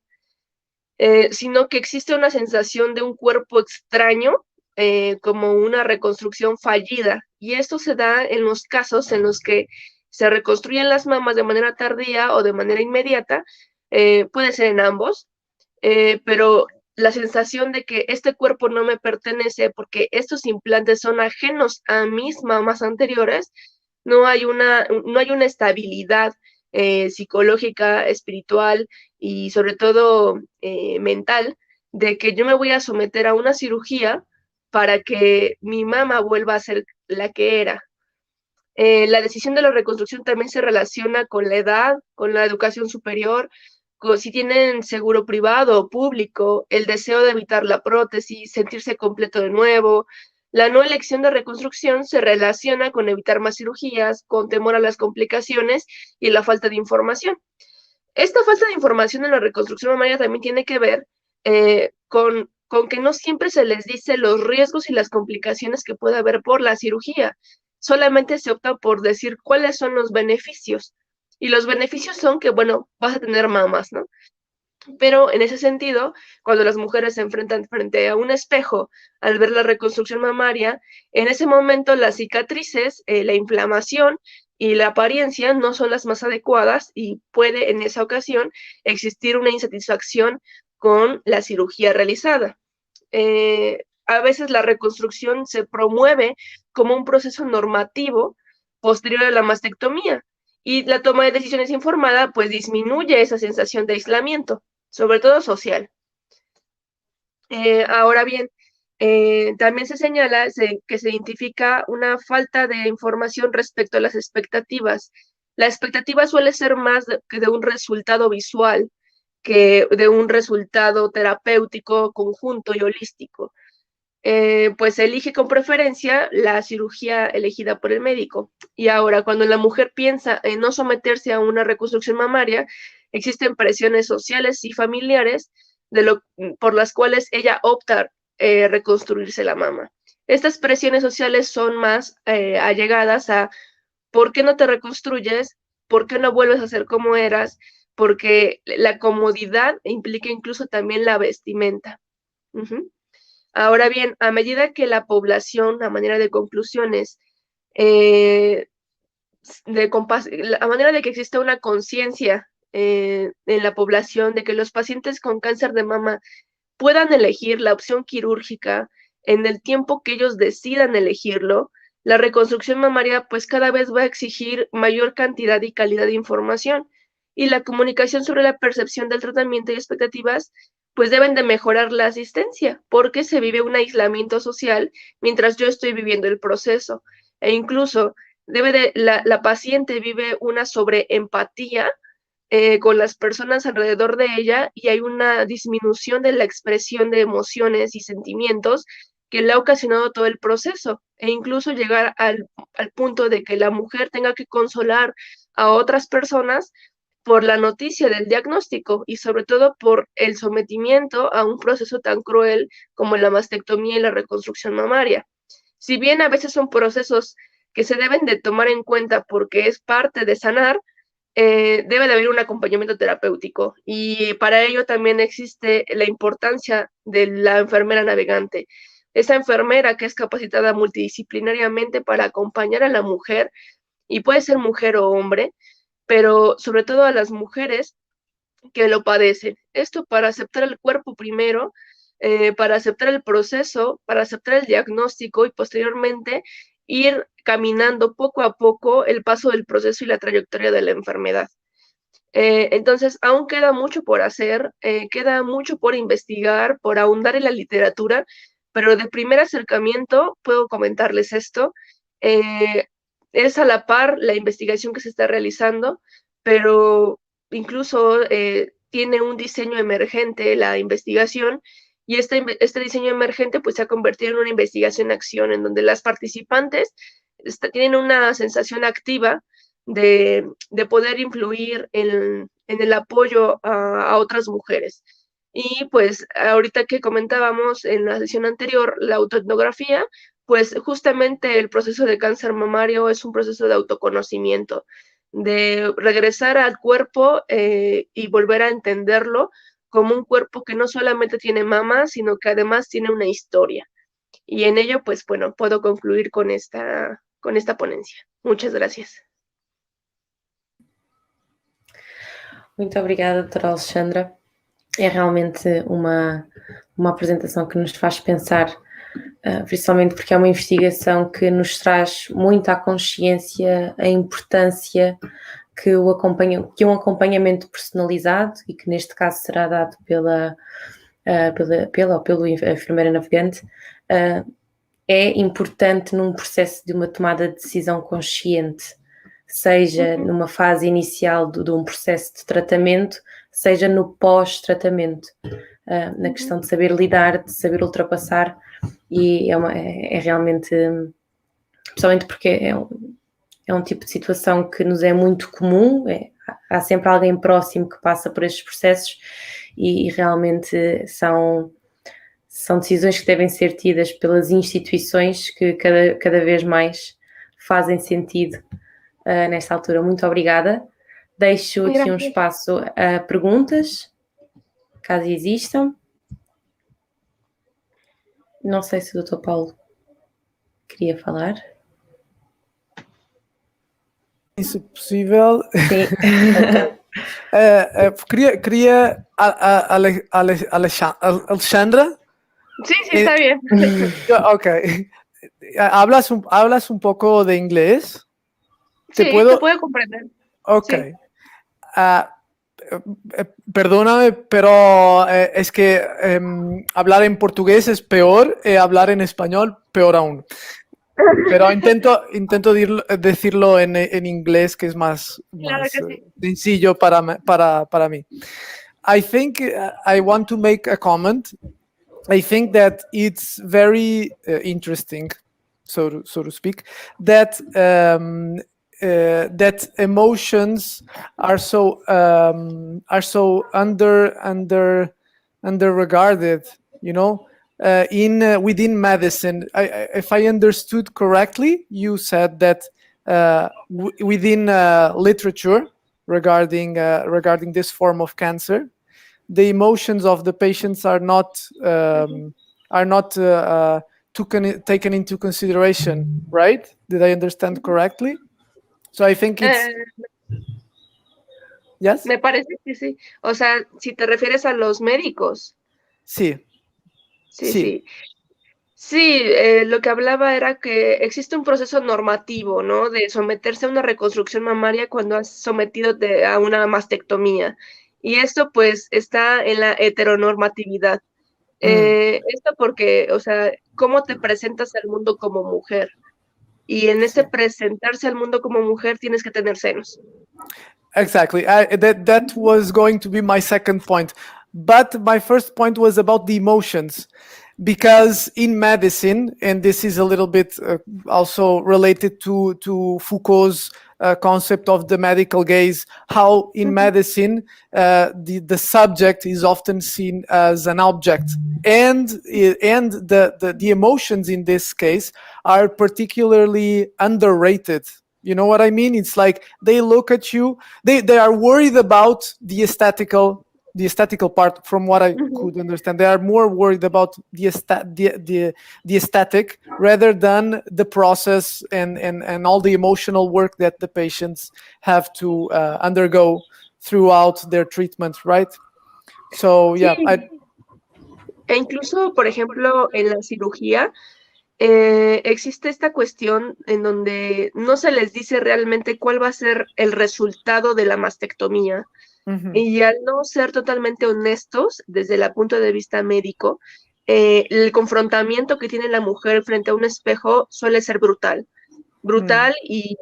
S3: sino que existe una sensación de un cuerpo extraño, como una reconstrucción fallida. Y esto se da en los casos en los que se reconstruyen las mamas de manera tardía o de manera inmediata, puede ser en ambos, pero la sensación de que este cuerpo no me pertenece porque estos implantes son ajenos a mis mamas anteriores, no hay una estabilidad psicológica, espiritual y sobre todo mental, de que yo me voy a someter a una cirugía para que mi mama vuelva a ser la que era. La decisión de la reconstrucción también se relaciona con la edad, con la educación superior, con si tienen seguro privado o público, el deseo de evitar la prótesis, sentirse completo de nuevo. La no elección de reconstrucción se relaciona con evitar más cirugías, con temor a las complicaciones y la falta de información. Esta falta de información en la reconstrucción mamaria también tiene que ver con que no siempre se les dice los riesgos y las complicaciones que puede haber por la cirugía. solamente se opta por decir cuáles son los beneficios. Y los beneficios son que, bueno, vas a tener mamas, ¿no? Pero en ese sentido, cuando las mujeres se enfrentan frente a un espejo al ver la reconstrucción mamaria, en ese momento las cicatrices, la inflamación y la apariencia no son las más adecuadas y puede en esa ocasión existir una insatisfacción con la cirugía realizada. A veces la reconstrucción se promueve como un proceso normativo posterior a la mastectomía y la toma de decisiones informada pues disminuye esa sensación de aislamiento, sobre todo social. Ahora bien, también se señala que se identifica una falta de información respecto a las expectativas. La expectativa suele ser más de un resultado visual que de un resultado terapéutico conjunto y holístico. Pues elige con preferencia la cirugía elegida por el médico. Y ahora, cuando la mujer piensa en no someterse a una reconstrucción mamaria, existen presiones sociales y familiares por las cuales ella opta reconstruirse la mama. Estas presiones sociales son más allegadas a ¿por qué no te reconstruyes? ¿Por qué no vuelves a ser como eras? Porque la comodidad implica incluso también la vestimenta. Ahora bien, a medida que la población, a manera de conclusiones, a manera de que existe una conciencia en la población de que los pacientes con cáncer de mama puedan elegir la opción quirúrgica en el tiempo que ellos decidan elegirlo, la reconstrucción mamaria pues cada vez va a exigir mayor cantidad y calidad de información y la comunicación sobre la percepción del tratamiento y expectativas pues deben de mejorar la asistencia porque se vive un aislamiento social mientras yo estoy viviendo el proceso e incluso la paciente vive una sobreempatía con las personas alrededor de ella y hay una disminución de la expresión de emociones y sentimientos que le ha ocasionado todo el proceso e incluso llegar al punto de que la mujer tenga que consolar a otras personas por la noticia del diagnóstico y sobre todo por el sometimiento a un proceso tan cruel como la mastectomía y la reconstrucción mamaria. Si bien a veces son procesos que se deben de tomar en cuenta porque es parte de sanar, debe de haber un acompañamiento terapéutico y para ello también existe la importancia de la enfermera navegante. Esa enfermera que es capacitada multidisciplinariamente para acompañar a la mujer, y puede ser mujer o hombre, pero sobre todo a las mujeres que lo padecen. Esto para aceptar el cuerpo primero, para aceptar el proceso, para aceptar el diagnóstico y posteriormente ir caminando poco a poco el paso del proceso y la trayectoria de la enfermedad. Entonces, aún queda mucho por hacer, queda mucho por investigar, por ahondar en la literatura, pero de primer acercamiento puedo comentarles esto. Es a la par la investigación que se está realizando, pero incluso tiene un diseño emergente la investigación y este diseño emergente pues se ha convertido en una investigación-acción en donde las participantes tienen una sensación activa de poder influir en el apoyo a otras mujeres. Y pues ahorita que comentábamos en la sesión anterior, la autoetnografía, pues justamente el proceso de cáncer mamario es un proceso de autoconocimiento, de regresar al cuerpo y volver a entenderlo como un cuerpo que no solamente tiene mama, sino que además tiene una historia. Y en ello, pues bueno, puedo concluir con esta ponencia. Muchas gracias.
S1: Muito obrigada, doutora Alexandra. É realmente uma apresentação que nos faz pensar, principalmente porque é uma investigação que nos traz muito à consciência a importância que um acompanhamento personalizado, e que neste caso será dado pelo enfermeira navegante, é importante num processo de uma tomada de decisão consciente, seja numa fase inicial de um processo de tratamento, seja no pós-tratamento, na questão de saber lidar, de saber ultrapassar, e é realmente, principalmente porque é um tipo de situação que nos é muito comum, há sempre alguém próximo que passa por estes processos e realmente são decisões que devem ser tidas pelas instituições que cada vez mais fazem sentido nesta altura. Muito obrigada. Deixo aqui um espaço a perguntas, caso existam. Não sei se o Dr. Paulo queria falar.
S2: Isso é possível.
S1: Sim.
S2: Queria Alexandra.
S3: Sí, está bien.
S2: Ok. ¿Hablas un poco de inglés?
S3: Sí, te puedo comprender.
S2: Ok.
S3: Sí.
S2: Perdóname, pero es que hablar en portugués es peor, hablar en español peor aún. Pero intento decirlo en inglés, que es más
S3: Claro que sí.
S2: sencillo para mí. I think I want to make a comment. I think that it's very interesting, so to speak, that that emotions are so underregarded, you know. Within medicine, if I understood correctly, you said that within literature regarding this form of cancer, the emotions of the patients are not taken into consideration, right? Did I understand correctly? So I think it's yes.
S3: Me parece que sí. O sea, si te refieres a los médicos.
S2: Sí.
S3: Sí. Sí, lo que hablaba era que existe un proceso normativo, ¿no? De someterse a una reconstrucción mamaria cuando has sometido a una mastectomía. Y esto, pues, está en la heteronormatividad. Esto porque, o sea, cómo te presentas al mundo como mujer. Y en ese presentarse al mundo como mujer tienes que tener senos.
S2: Exactly. That was going to be my second point. But my first point was about the emotions. Because in medicine, and this is a little bit also related to Foucault's concept of the medical gaze, how in medicine the subject is often seen as an object, and the emotions in this case are particularly underrated. You know what I mean? It's like they look at you, they are worried about the aesthetical part, from what I could understand. They are more worried about the aesthetic rather than the process and all the emotional work that the patients have to undergo throughout their treatment, right? So yeah.
S3: Sí. E incluso, por ejemplo, en la cirugía, existe esta cuestión en donde no se les dice realmente cuál va a ser el resultado de la mastectomía. Y al no ser totalmente honestos desde el punto de vista médico, el confrontamiento que tiene la mujer frente a un espejo suele ser brutal y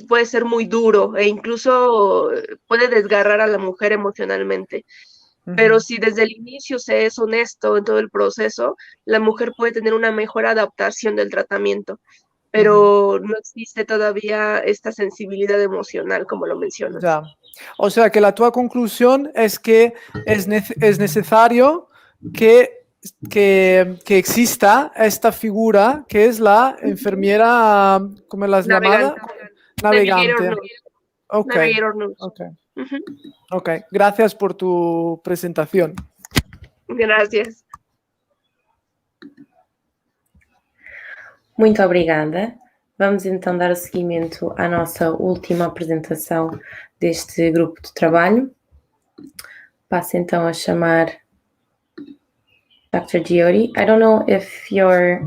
S3: puede ser muy duro e incluso puede desgarrar a la mujer emocionalmente. Pero si desde el inicio se es honesto en todo el proceso, la mujer puede tener una mejor adaptación del tratamiento, pero no existe todavía esta sensibilidad emocional, como lo mencionas.
S2: Ya. O sea que la tua conclusión es que es necesario que exista esta figura que es la enfermera, ¿cómo la has llamado? Navegante. Okay.
S3: Navigator nurse.
S2: Okay. Gracias por tu presentación.
S3: Gracias.
S1: Muito obrigada. Vamos então dar seguimento à nossa última apresentação deste grupo de trabalho. Passo então a chamar Dr. Giori. I don't know if your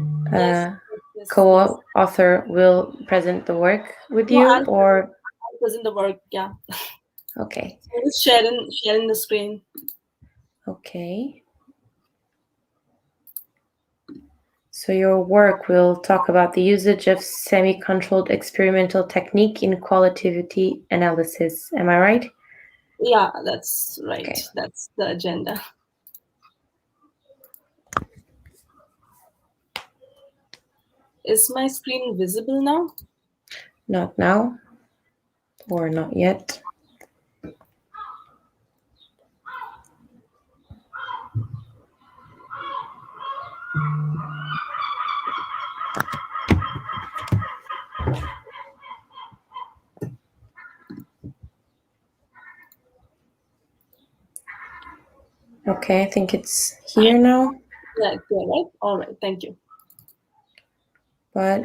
S1: co-author will present the work with you, or
S4: I'll present the work. Yeah.
S1: Okay.
S4: So just sharing the screen.
S1: Okay. So your work will talk about the usage of semi-controlled experimental technique in qualitativity analysis. Am I right?
S4: Yeah, that's right.
S1: Okay.
S4: That's the agenda. Is my screen visible now?
S1: Not now, or not yet. Okay, I think it's here now.
S4: Yeah, it's here, right? All right, thank you.
S1: But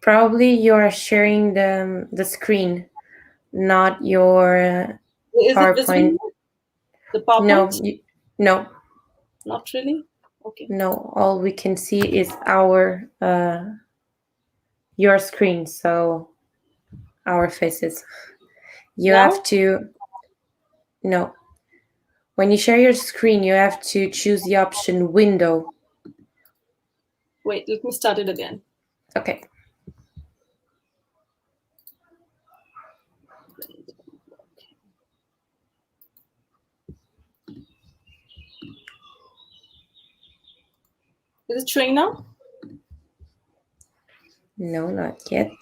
S1: probably you are sharing the screen, not your
S4: Is it
S1: PowerPoint.
S4: visible? The PowerPoint?
S1: No,
S4: Not really. Okay.
S1: no. All we can see is your screen, so our faces. You
S4: Now?
S1: have to. No. When you share your screen, you have to choose the option window.
S4: Wait, let me start it again.
S1: Okay.
S4: Is it showing now?
S1: No, not yet.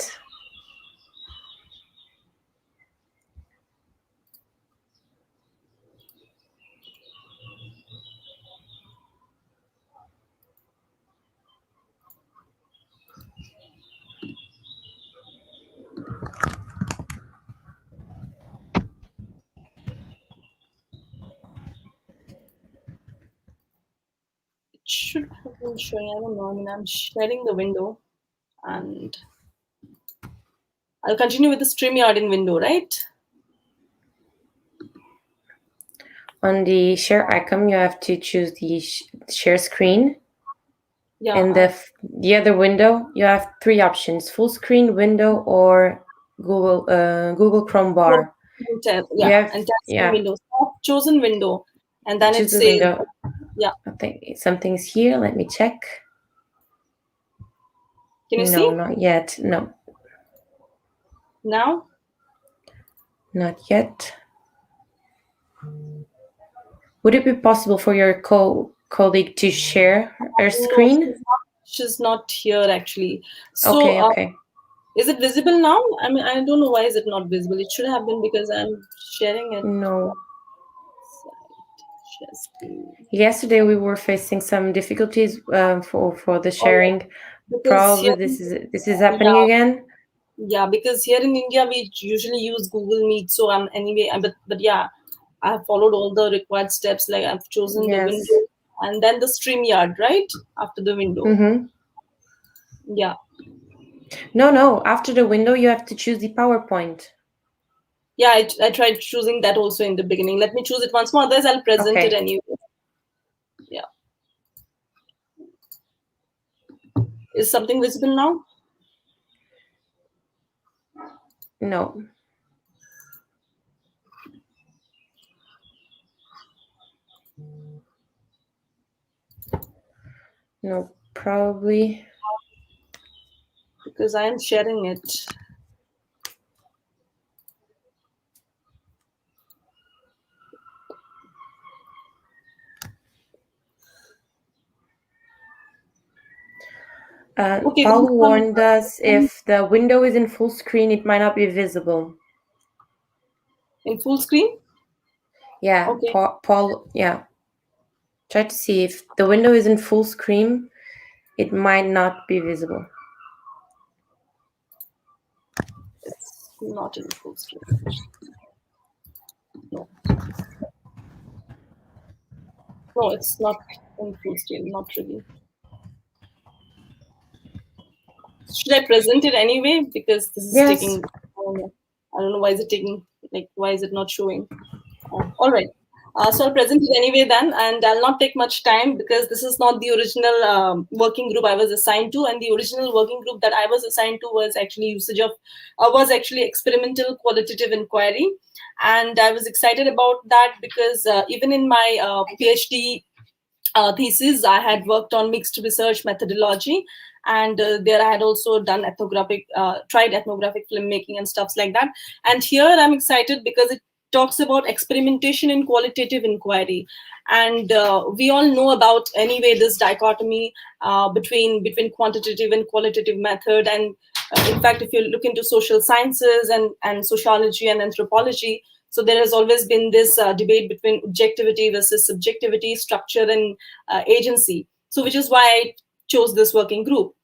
S4: It should have been showing. I don't know. I mean, I'm sharing the window, and I'll continue with the StreamYard in window, right?
S1: On the share icon, you have to choose the share screen.
S4: Yeah.
S1: And the other window, you have three options: full screen, window, or Google Chrome bar.
S4: Tab,
S1: You
S4: yeah,
S1: have-
S4: and that's
S1: yeah.
S4: the window. So I've chosen window, and then
S1: Choose
S4: it
S1: the
S4: says,
S1: window.
S4: yeah.
S1: I think something's here. Let me check.
S4: Can you
S1: No,
S4: see?
S1: not yet. No,
S4: Now?
S1: not yet. Would it be possible for your colleague to share her screen?
S4: No, she's not here actually. So,
S1: Okay.
S4: is it visible now? I mean, I don't know why is it not visible. It should have been because I'm sharing it.
S1: No.
S4: Share screen.
S1: Yesterday we were facing some difficulties for the sharing.
S4: Because
S1: Probably
S4: here-
S1: this is happening again.
S4: Yeah, because here in India we usually use Google Meet. So anyway, but yeah, I have followed all the required steps. Like I've chosen the
S1: Yes.
S4: window and then the StreamYard, right after the window.
S1: Mm-hmm.
S4: Yeah.
S1: No. After the window, you have to choose the PowerPoint.
S4: Yeah, I tried choosing that also in the beginning. Let me choose it once more. Otherwise, I'll present
S1: Okay.
S4: it anyway. Yeah. Is something visible now?
S1: No. No, probably.
S4: Because I am sharing it. Okay,
S1: Paul
S4: then-
S1: warned us if the window is in full screen, it might not be visible.
S4: In full screen?
S1: Yeah,
S4: Okay.
S1: Paul, yeah. Try to see if the window is in full screen, it might not be visible.
S4: It's not in full screen. No. No, it's not in full screen, not really. Should I present it anyway? Because this is
S1: Yes.
S4: taking, I don't know why is it taking, like, why is it not showing? All right. So I'll present it anyway then, and I'll not take much time because this is not the original working group I was assigned to, and the original working group that I was assigned to was actually experimental qualitative inquiry, and I was excited about that because even in my PhD thesis, I had worked on mixed research methodology, and there I had also done tried ethnographic filmmaking and stuffs like that. And here I'm excited because it talks about experimentation in qualitative inquiry, and we all know about anyway this dichotomy between quantitative and qualitative method. And in fact, if you look into social sciences and sociology and anthropology, so there has always been this debate between objectivity versus subjectivity, structure and agency. So which is why I chose this working group.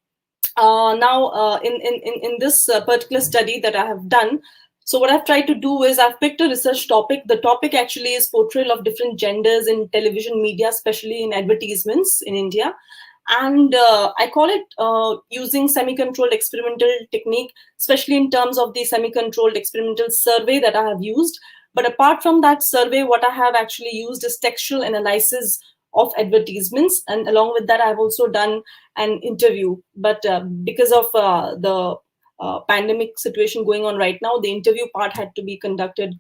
S4: Now, in this particular study that I have done, So what I've tried to do is I've picked a research topic. The topic actually is portrayal of different genders in television media, especially in advertisements in India. And I call it using semi-controlled experimental technique, especially in terms of the semi-controlled experimental survey that I have used. But apart from that survey, what I have actually used is textual analysis of advertisements. And along with that, I've also done an interview. But because of the pandemic situation going on right now, the interview part had to be conducted.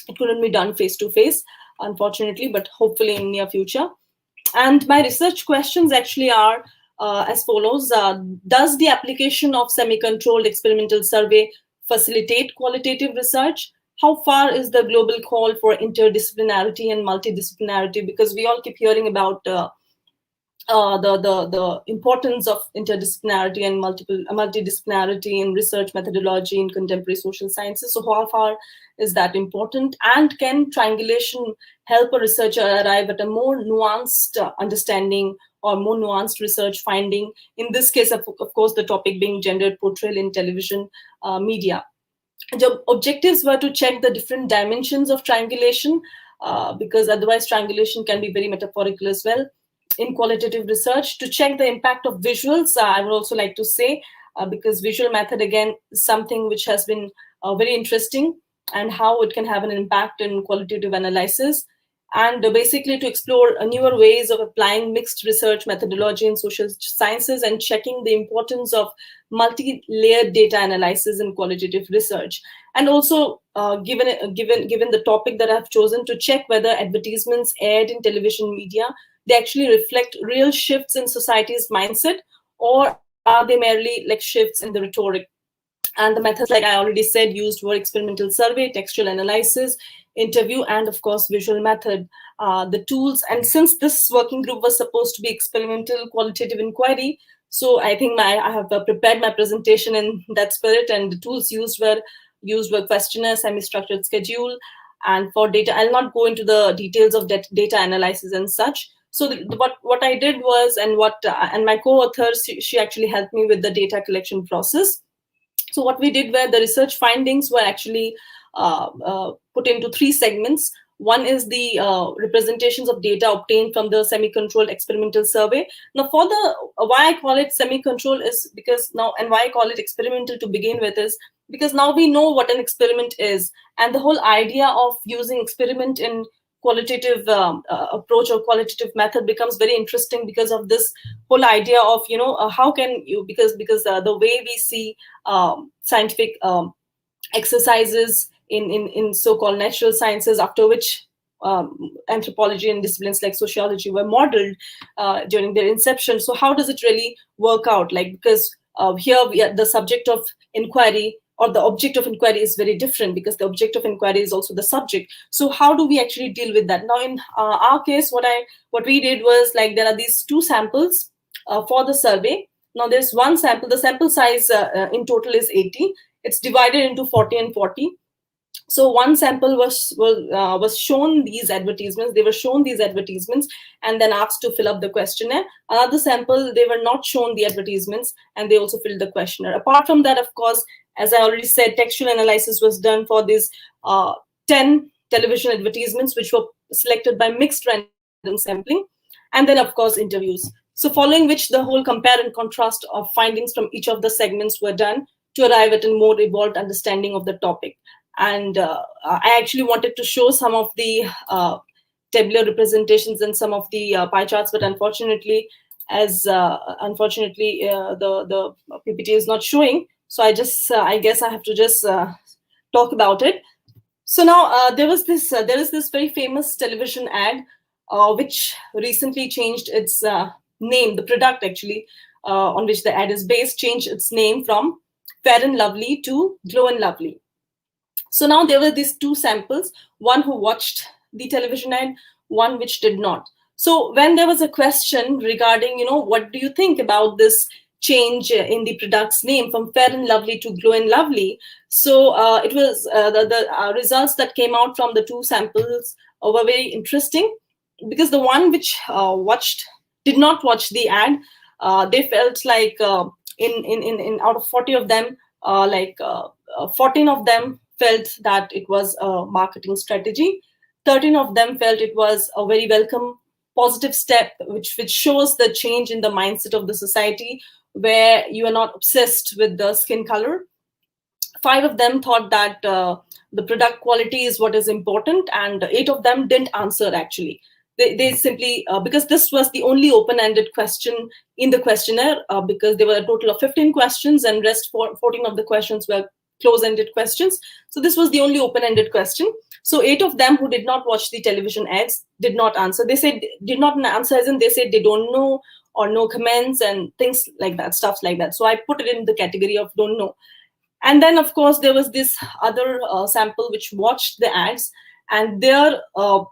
S4: It couldn't be done face-to-face, unfortunately, but hopefully in near future. And my research questions actually are as follows. Does the application of semi-controlled experimental survey facilitate qualitative research? How far is the global call for interdisciplinarity and multidisciplinarity? Because we all keep hearing about the importance of interdisciplinarity and multidisciplinarity in research methodology in contemporary social sciences. So how far is that important? And can triangulation help a researcher arrive at a more nuanced understanding or more nuanced research finding? In this case, of course, the topic being gendered portrayal in television media. The objectives were to check the different dimensions of triangulation, because otherwise triangulation can be very metaphorical as well. In qualitative research, to check the impact of visuals, I would also like to say, because visual method, again, is something which has been very interesting, and how it can have an impact in qualitative analysis. And basically to explore newer ways of applying mixed research methodology in social sciences and checking the importance of multi-layered data analysis in qualitative research. And also given the topic that I've chosen, to check whether advertisements aired in television media, they actually reflect real shifts in society's mindset, or are they merely like shifts in the rhetoric? And the methods, like I already said, used were experimental survey, textual analysis, interview, and of course visual method. The tools, and since this working group was supposed to be experimental qualitative inquiry, so I think I have prepared my presentation in that spirit, and the tools used were questionnaire, semi-structured schedule, and for data, I'll not go into the details of data analysis and such. So what I did was, and my co-author, she actually helped me with the data collection process. So what we did were the research findings were actually put into 3 segments. One is the representations of data obtained from the semi-controlled experimental survey. Now, for the why I call it semi-controlled is because now, and why I call it experimental to begin with is because now we know what an experiment is, and the whole idea of using experiment in qualitative approach or qualitative method becomes very interesting because of this whole idea of, how can you, because the way we see scientific exercises in so-called natural sciences, after which anthropology and disciplines like sociology were modeled during their inception. So how does it really work out? Like, because here the subject of inquiry or the object of inquiry is very different, because the object of inquiry is also the subject. So how do we actually deal with that? Now, in our case, what we did was, like, there are these 2 samples for the survey. Now, there's one sample. The sample size in total is 80. It's divided into 40 and 40. So one sample was shown these advertisements. They were shown these advertisements and then asked to fill up the questionnaire. Another sample, they were not shown the advertisements and they also filled the questionnaire. Apart from that, of course, as I already said, textual analysis was done for these 10 television advertisements, which were selected by mixed random sampling. And then, of course, interviews. So following which the whole compare and contrast of findings from each of the segments were done to arrive at a more evolved understanding of the topic. And I actually wanted to show some of the tabular representations and some of the pie charts, but unfortunately, the PPT is not showing. So I guess I have to just talk about it. So now there is this very famous television ad which recently changed its name. The product actually on which the ad is based changed its name from Fair and Lovely to Glow and Lovely. So now there were these 2 samples, one who watched the television ad, one which did not. So when there was a question regarding, what do you think about this change in the product's name from Fair and Lovely to Glow and Lovely? So it was the results that came out from the 2 samples were very interesting, because the one which did not watch the ad, they felt like in out of 40 of them, 14 of them felt that it was a marketing strategy. 13 of them felt it was a very welcome, positive step, which shows the change in the mindset of the society, where you are not obsessed with the skin color. 5 of them thought that the product quality is what is important, and 8 of them didn't answer actually. They simply, because this was the only open-ended question in the questionnaire, because there were a total of 15 questions and rest 14 of the questions were close-ended questions. So this was the only open-ended question. So 8 of them who did not watch the television ads did not answer. They said, did not answer as in they said they don't know or no comments and things like that, stuff like that. So I put it in the category of don't know. And then, of course, there was this other sample which watched the ads, and there a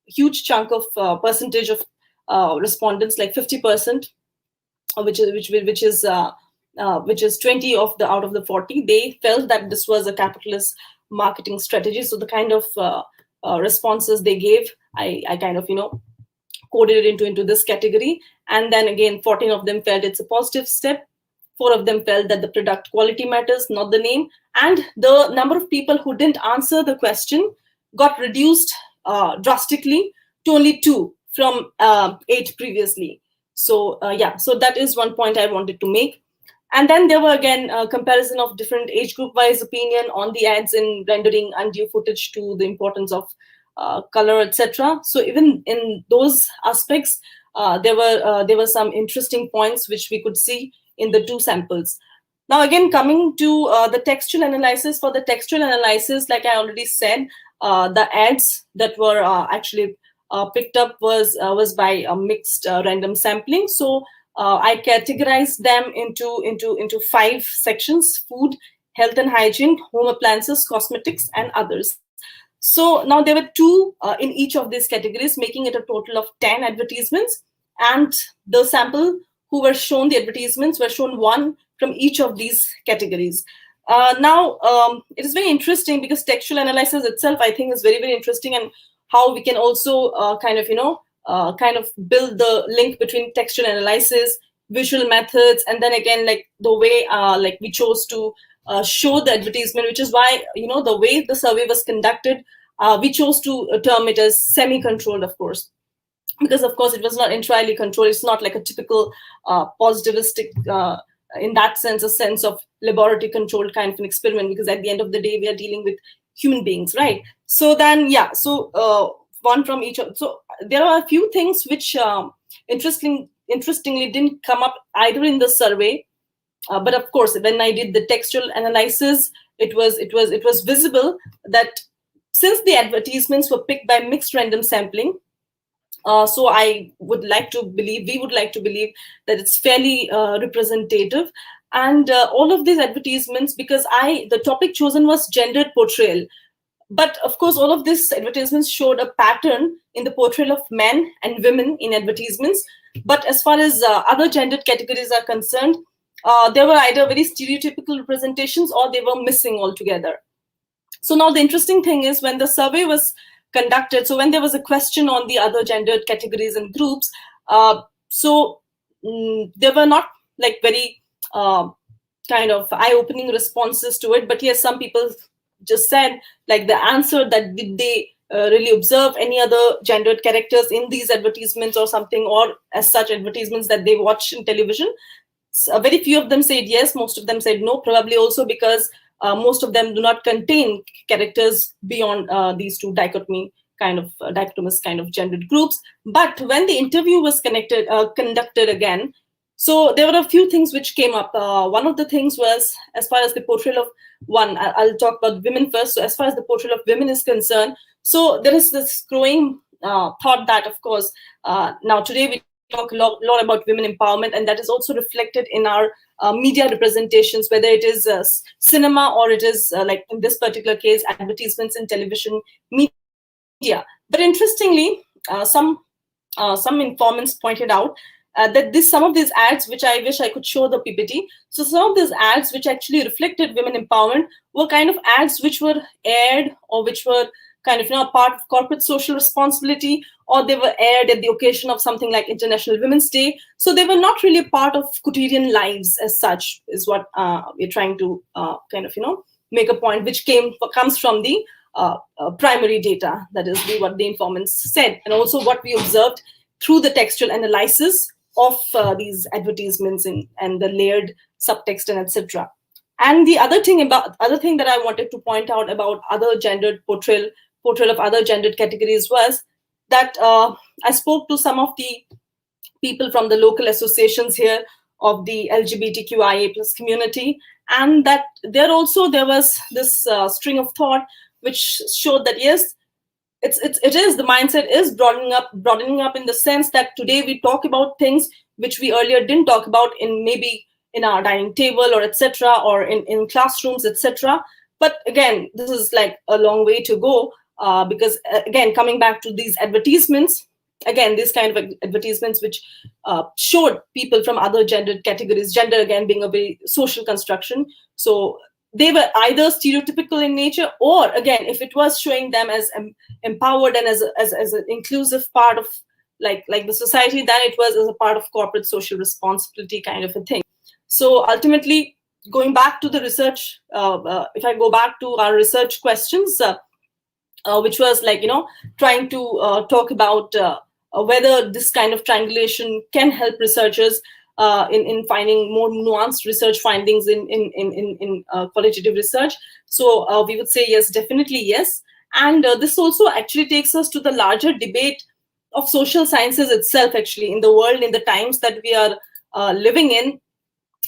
S4: huge chunk of percentage of respondents, like 50%, which is 20 of the out of the 40, they felt that this was a capitalist marketing strategy. So the kind of responses they gave, I kind of coded it into this category. And then again, 14 of them felt it's a positive step. 4 of them felt that the product quality matters, not the name. And the number of people who didn't answer the question got reduced drastically to only 2 from 8 previously. So so that is one point I wanted to make. And then there were again a comparison of different age group wise opinion on the ads in rendering undue footage to the importance of color, etc. So even in those aspects, there were some interesting points which we could see in the 2 samples. Now again, coming to the textual analysis. For the textual analysis, like I already said, the ads that were actually picked up was by a mixed random sampling. So I categorized them into 5 sections: food, health and hygiene, home appliances, cosmetics, and others. So now there were 2 in each of these categories, making it a total of 10 advertisements. And the sample who were shown the advertisements were shown 1 from each of these categories. Now, it is very interesting because textual analysis itself, I think, is very, very interesting, and how we can also kind of build the link between textual analysis, visual methods, and then again, like the way like we chose to show the advertisement, which is why, the way the survey was conducted, we chose to term it as semi-controlled, of course. Because, of course, it was not entirely controlled. It's not like a typical positivistic, in that sense, a sense of laboratory controlled kind of an experiment, because at the end of the day, we are dealing with human beings, right? So then, so 1 from each. So there are a few things which interestingly didn't come up either in the survey. But of course, when I did the textual analysis, it was visible that since the advertisements were picked by mixed random sampling, so we would like to believe that it's fairly representative. And all of these advertisements, because the topic chosen was gendered portrayal. But of course, all of these advertisements showed a pattern in the portrayal of men and women in advertisements. But as far as other gendered categories are concerned, there were either very stereotypical representations or they were missing altogether. So now the interesting thing is, when the survey was conducted, so when there was a question on the other gendered categories and groups, there were not like very kind of eye-opening responses to it. But yes, some people just said, like, the answer that did they really observe any other gendered characters in these advertisements or something, or as such advertisements that they watch in television. So, very few of them said yes, most of them said no, probably also because most of them do not contain characters beyond these 2 dichotomous kind of gendered groups. But when the interview was conducted again, so there were a few things which came up. One of the things was, as far as the portrayal of I'll talk about women first. So as far as the portrayal of women is concerned, so there is this growing thought that, of course, now today we talk a lot about women empowerment, and that is also reflected in our media representations, whether it is cinema or it is, like in this particular case, advertisements in television media. But interestingly, some informants pointed out that some of these ads, which I wish I could show the PPT. So some of these ads which actually reflected women empowerment were kind of ads which were aired or which were kind of a part of corporate social responsibility, or they were aired at the occasion of something like International Women's Day. So they were not really a part of quotidian lives as such, is what we're trying to kind of make a point which comes from the primary data, that is what the informants said, and also what we observed through the textual analysis of these advertisements and the layered subtext and etc. And the other thing that I wanted to point out about other gendered portrayal of other gendered categories was that I spoke to some of the people from the local associations here of the LGBTQIA+ community, and that there was this string of thought which showed that yes, it is the mindset is broadening up in the sense that today we talk about things which we earlier didn't talk about maybe in our dining table or etc. or in classrooms etc. But again, this is like a long way to go because again, coming back to these advertisements, again, this kind of advertisements which showed people from other gendered categories, gender again being a very social construction. So they were either stereotypical in nature, or again, if it was showing them as empowered and as an inclusive part of like the society, then it was as a part of corporate social responsibility kind of a thing. So ultimately, going back to the research, if I go back to our research questions, which was like, trying to talk about whether this kind of triangulation can help researchers in finding more nuanced research findings in qualitative research. So we would say yes, definitely yes. And this also actually takes us to the larger debate of social sciences itself, actually, in the world, in the times that we are living in,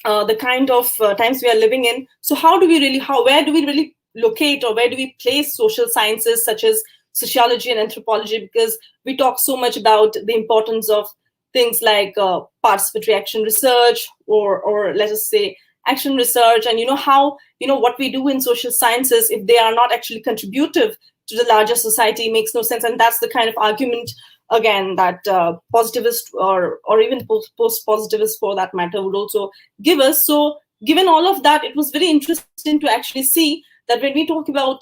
S4: the kind of times we are living in. So where do we really locate, or where do we place social sciences such as sociology and anthropology? Because we talk so much about the importance of things like participatory action research, or let us say action research, and how what we do in social sciences, if they are not actually contributive to the larger society, makes no sense. And that's the kind of argument, again, that positivists or even post-positivists for that matter would also give us. So given all of that, it was very interesting to actually see that when we talk about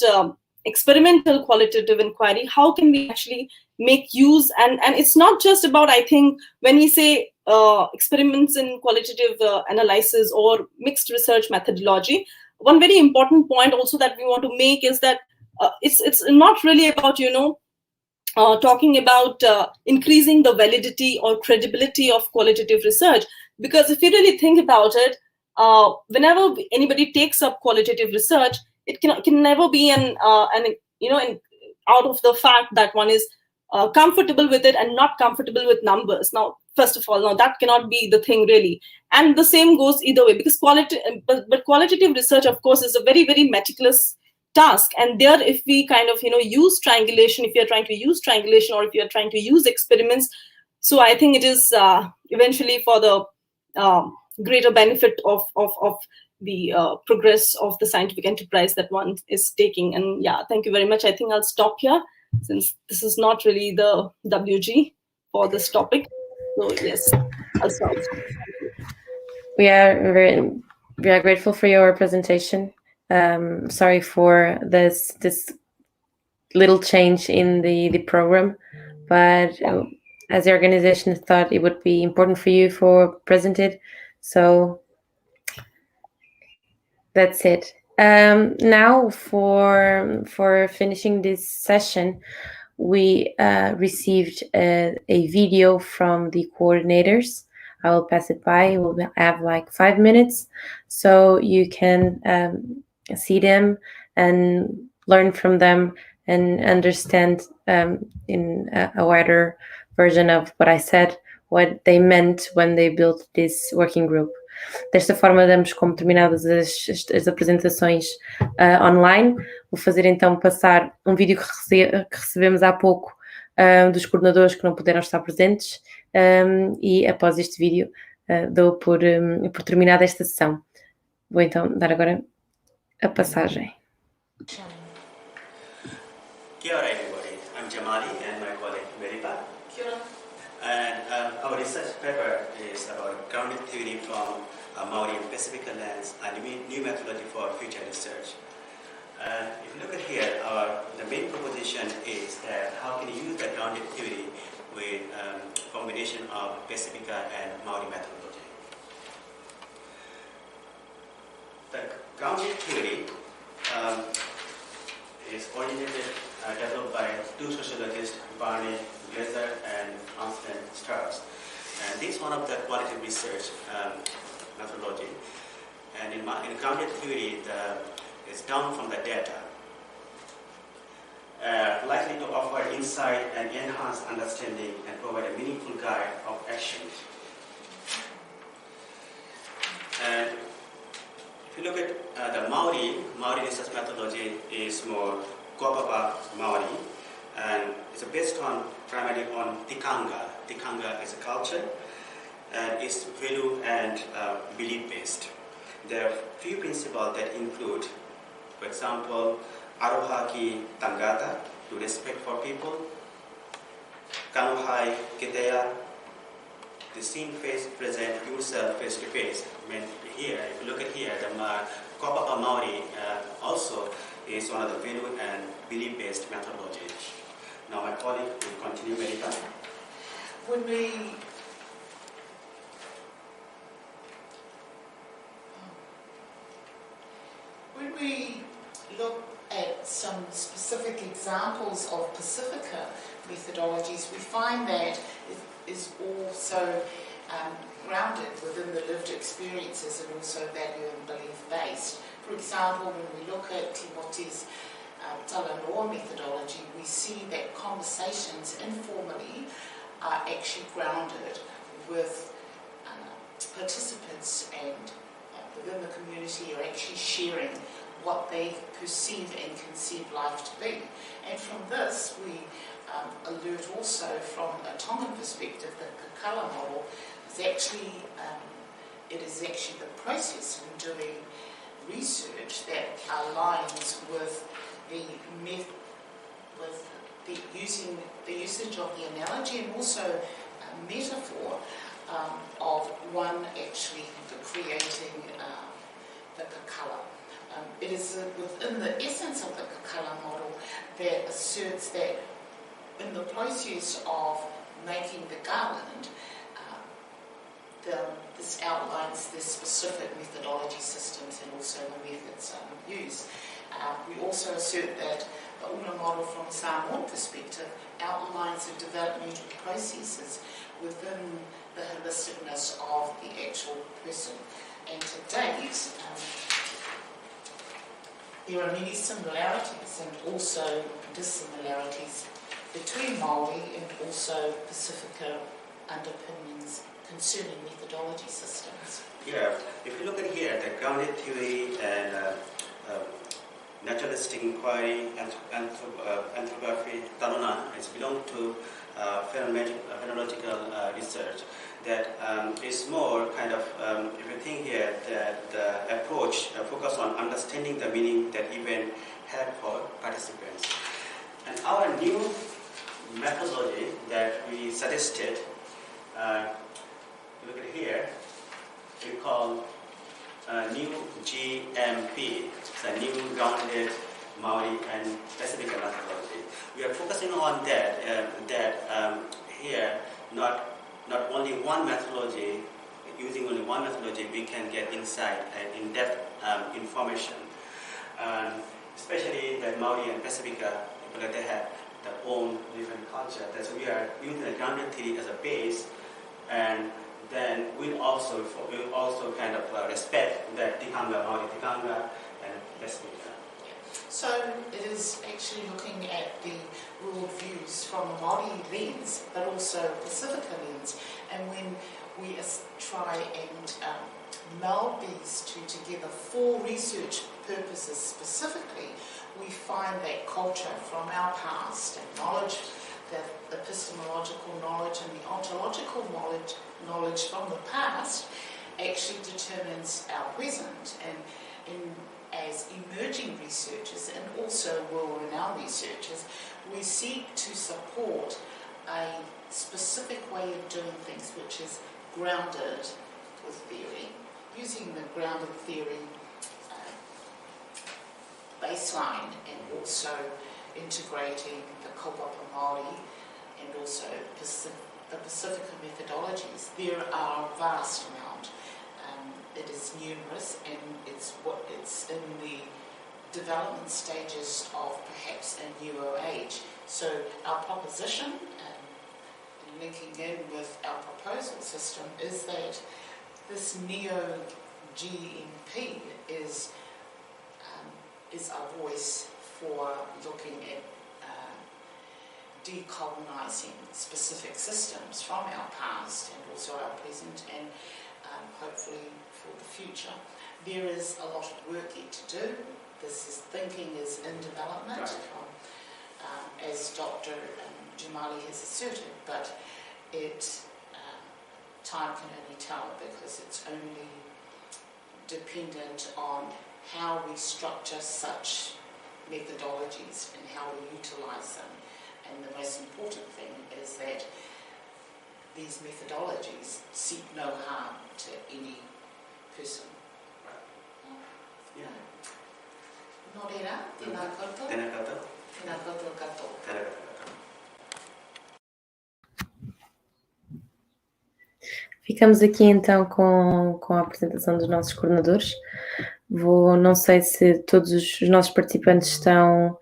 S4: experimental qualitative inquiry, how can we actually make use, and it's not just about, I think, when we say experiments in qualitative analysis or mixed research methodology, one very important point also that we want to make is that it's not really about talking about increasing the validity or credibility of qualitative research, because if you really think about it, whenever anybody takes up qualitative research, it can never be out of the fact that one is comfortable with it and not comfortable with numbers. Now, first of all, that cannot be the thing really, and the same goes either way, because qualitative research, of course, is a very, very meticulous task. And there, if we kind of use triangulation, if you're trying to use triangulation, or if you're trying to use experiments, so I think it is eventually for the greater benefit of the progress of the scientific enterprise that one is taking. And yeah, thank you very much. I think I'll stop here, since this is not really the WG for this topic. So yes, I'll stop.
S1: We are grateful for your presentation. Sorry for this little change in the program, but as the organization thought it would be important for you for presented, so that's it. Now for finishing this session, we received a video from the coordinators. I will pass it by. We'll have like 5 minutes, so you can see them and learn from them and understand in a wider version of what I said, what they meant when they built this working group. Desta forma damos como terminadas as apresentações online. Vou fazer então passar um vídeo que recebemos há pouco dos coordenadores que não puderam estar presentes, e após este vídeo dou por terminada esta sessão. Vou então dar agora a passagem.
S5: Kia ora everybody, I'm Jamali and my colleague Meripa. Kia ora. And our research paper is about grounded theory from Maori and Pasifika lands and new methodology for future research. If you look at here, the main proposition is that how can you use the grounded theory with combination of Pasifika and Maori methodology. The grounded theory is originated, developed by two sociologists, Barney Glaser and Anselm Strauss. And this is one of the qualitative research methodology. And in grounded theory, it's down from the data, likely to offer insight and enhance understanding and provide a meaningful guide of action. And if you look at the Maori research methodology is more Kaupapa Maori, and it's based primarily on tikanga. Tikanga is a culture, and it's value and belief based. There are few principles that include, for example, aroha ki tangata, to respect for people, kanuhai ketea, the seen face, present yourself face to face. I mean, here, if you look at here, the Kaupapa Maori also is one of the value and belief-based methodology. Now my colleague will continue, Meripa.
S6: When we look at some specific examples of Pasifika methodologies, we find that it is also grounded within the lived experiences and also value and belief based. For example, when we look at Timoti's Talanoa methodology, we see that conversations informally are actually grounded with participants and within the community are actually sharing what they perceive and conceive life to be. And from this, we alert also from a Tongan perspective that the Kakala model is actually, it is actually the process of doing research that aligns with the usage of the analogy and also metaphor of one actually creating the Kakala. It is within the essence of the Kakala model that asserts that in the process of making the garland, this outlines the specific methodology systems and also the methods used. We also assert that the Una model from a Samoan perspective outlines the developmental processes within the holisticness of the actual person. And to date, there are many similarities and also dissimilarities between Maori and also Pasifika underpinnings concerning methodology systems.
S5: Yeah, if you look at here, the grounded theory and naturalistic inquiry, anthropography, Talona, is belong to phenomenological research that is more kind of, if you think here, that the approach focus on understanding the meaning that event had for participants. And our new methodology that we suggested, look at here, we call new GMP, the new grounded Maori and Pasifika methodology. We are focusing on that, here, not only one methodology, using only one methodology, we can get insight and in-depth information. Especially the Maori and Pasifika, because they have their own different culture. That's why we are using the grounded theory as a base, and then we'll also kind of respect that Tikanga, Maori Tikanga, and Pasifika.
S6: So it is actually looking at the world views from a Maori lens, but also Pasifika lens. And when we try and meld these two together for research purposes specifically, we find that culture from our past and knowledge, the epistemological knowledge and the ontological knowledge from the past actually determines our present. And as emerging researchers and also world-renowned researchers, we seek to support a specific way of doing things which is grounded with theory, using the grounded theory baseline and also integrating the Kaupapa Māori and also the Pasifika methodologies. There are a vast amount. It is numerous and it's in the development stages of perhaps a newer age. So our proposition, and linking in with our proposal system, is that this neo-GMP is a voice for looking at decolonising specific systems from our past and also our present, and hopefully for the future. There is a lot of work yet to do. Thinking is in development, as Dr. Jamali has asserted, but time can only tell, because it's only dependent on how we structure such methodologies and how we utilise them. And the most important thing is that these methodologies seek no harm to any person.
S5: Yeah.
S6: Nō reira, tēnā koutou.
S5: Tēnā koutou.
S6: Tēnā koutou katoa.
S5: Tēnā koutou.
S1: Ficamos aqui então com a apresentação dos nossos coordenadores. Não sei se todos os nossos participantes estão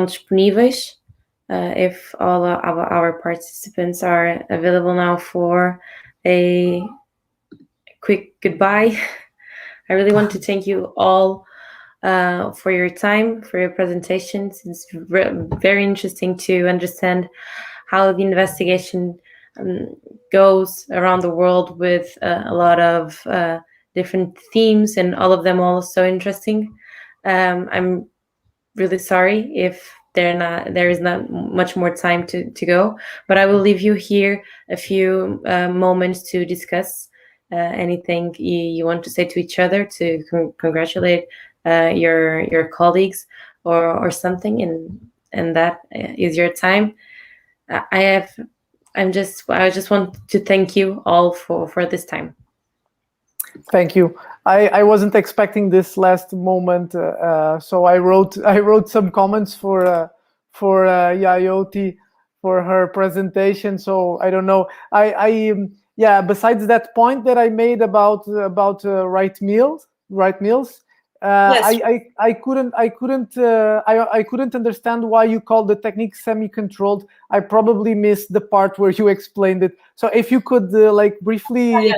S1: disponíveis. If all of our participants are available now for a quick goodbye. I really want to thank you all for your time, for your presentations. It's very interesting to understand how the investigation goes around the world with a lot of different themes, and all of them all so interesting. I'm really sorry if there is not much more time to go, but I will leave you here a few moments to discuss anything you want to say to each other, to congratulate your colleagues or something, and that is your time. I just want to thank you all for this time.
S2: Thank you. I wasn't expecting this last moment, so I wrote some comments for Yayoti for her presentation. So I don't know. Besides that point that I made about right meals.
S4: Yes.
S2: I couldn't understand why you called the technique semi-controlled. I probably missed the part where you explained it. So if you could briefly,
S4: I'll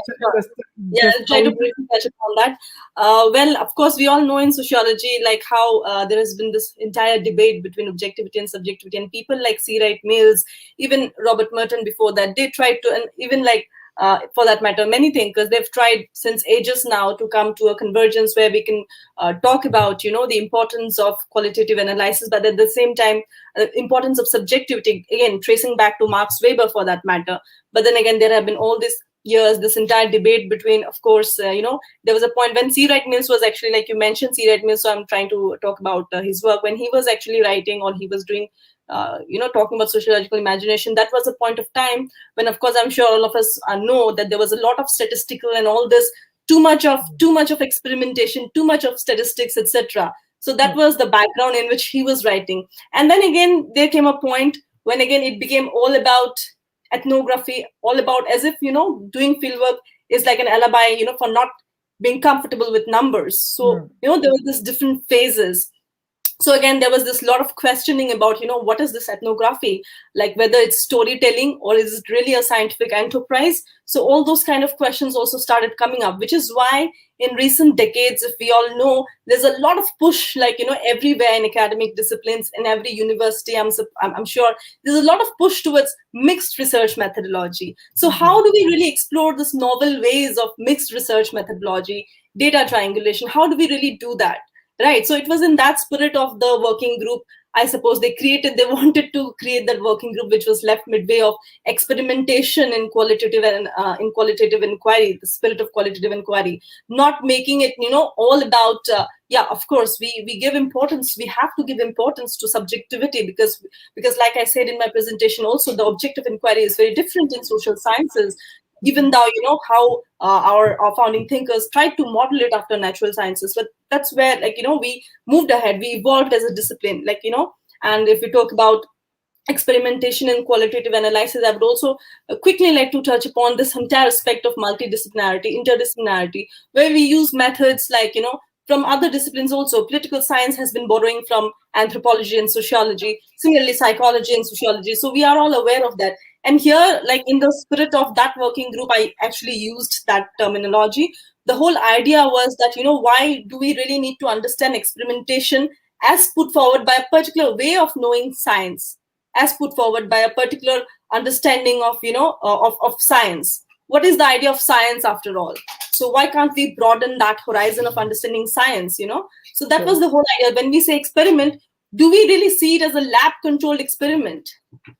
S4: try to briefly touch upon that. Well, of course, we all know in sociology how there has been this entire debate between objectivity and subjectivity, and people like C. Wright Mills, even Robert Merton before that, they tried to, and even for that matter, many thinkers, they've tried since ages now to come to a convergence where we can talk about, the importance of qualitative analysis, but at the same time, the importance of subjectivity, again, tracing back to Max Weber for that matter. But then again, there have been all these years, this entire debate between, of course, there was a point when C. Wright Mills was actually, like you mentioned, C. Wright Mills, so I'm trying to talk about his work. When he was actually writing, or he was doing talking about sociological imagination, that was a point of time when, of course, I'm sure all of us know that there was a lot of statistical and all this, too much of experimentation, too much of statistics, etc. So that was the background in which he was writing. And then again, there came a point when again it became all about ethnography, all about as if, doing fieldwork is like an alibi, for not being comfortable with numbers. So, there were these different phases. So again, there was this lot of questioning about, what is this ethnography, like whether it's storytelling or is it really a scientific enterprise? So all those kind of questions also started coming up, which is why in recent decades, if we all know, there's a lot of push, everywhere in academic disciplines, in every university, I'm sure there's a lot of push towards mixed research methodology. So how do we really explore this novel ways of mixed research methodology, data triangulation? How do we really do that? Right. So it was in that spirit of the working group, I suppose they wanted to create that working group, which was left midway of experimentation in qualitative and in qualitative inquiry, the spirit of qualitative inquiry, not making it, all about, of course, we give importance, we have to give importance to subjectivity because like I said in my presentation, also the objective inquiry is very different in social sciences. Even though, how our founding thinkers tried to model it after natural sciences, but that's where, we moved ahead, we evolved as a discipline, and if we talk about experimentation and qualitative analysis, I would also quickly like to touch upon this entire aspect of multidisciplinarity, interdisciplinarity, where we use methods like, from other disciplines also. Political science has been borrowing from anthropology and sociology, similarly psychology and sociology. So we are all aware of that. And here, like in the spirit of that working group, I actually used that terminology. The whole idea was that, why do we really need to understand experimentation as put forward by a particular way of knowing science, as put forward by a particular understanding of, of science? What is the idea of science after all? So why can't we broaden that horizon of understanding science, So that was the whole idea. When we say experiment, do we really see it as a lab-controlled experiment?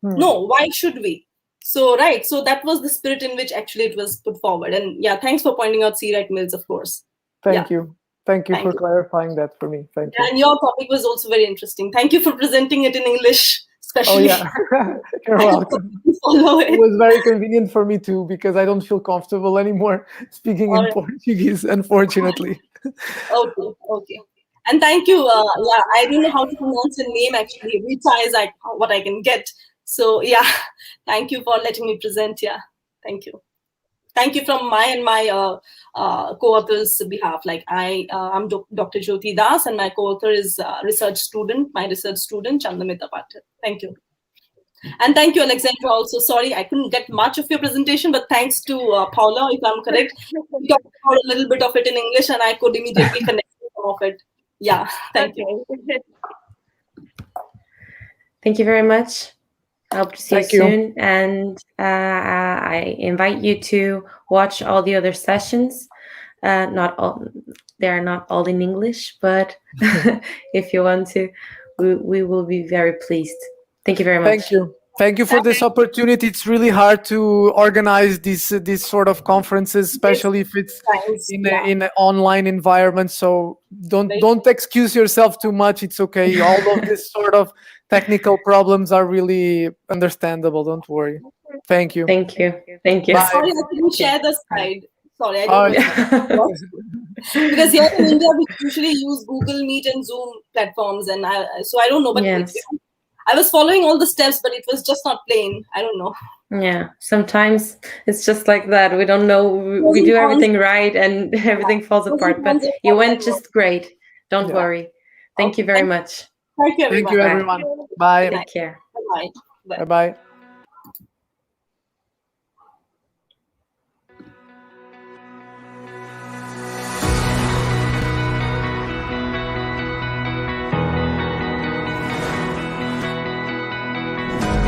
S4: No, why should we? So, right. So that was the spirit in which actually it was put forward. And yeah, thanks for pointing out C-Right Mills, of course.
S2: Thank you. Thank you for clarifying that for me. Thank you.
S4: And your topic was also very interesting. Thank you for presenting it in English, especially.
S2: Oh, yeah. You're welcome. It was very convenient for me too, because I don't feel comfortable anymore speaking in Portuguese, unfortunately.
S4: Okay. And thank you. I don't know how to pronounce your name actually. Rita is like what I can get. So yeah, thank you for letting me present. Yeah, thank you. Thank you from my and my co-authors' behalf. Like I'm Dr. Jyoti Das, and my co-author is my research student, Chandamita Patel. Thank you. And thank you, Alexandra, also. Sorry, I couldn't get much of your presentation, but thanks to Paula, if I'm correct, we got a little bit of it in English, and I could immediately connect some of it. Yeah, thank you.
S1: Thank you very much. I hope to see you soon. And I invite you to watch all the other sessions. Not all, they are not all in English, but if you want to, we will be very pleased. Thank you very much.
S2: Thank you for this opportunity. It's really hard to organize these sort of conferences, especially if it's in an online environment. So don't excuse yourself too much. It's okay. All of this sort of technical problems are really understandable. Don't worry. Thank you.
S1: Thank you. Thank you.
S4: Bye. Sorry, I couldn't share the slide. Sorry, I don't know. Because here in India, we usually use Google Meet and Zoom platforms, and so I don't know. But I was following all the steps, but it was just not plain. I don't know.
S1: Yeah, sometimes it's just like that. We don't know. We do everything right, and everything falls apart. But you went just great. Don't worry. Thank you very much.
S4: Thank you, everyone.
S2: Thank you, everyone. Bye.
S1: Take care.
S4: Bye.
S2: Bye-bye.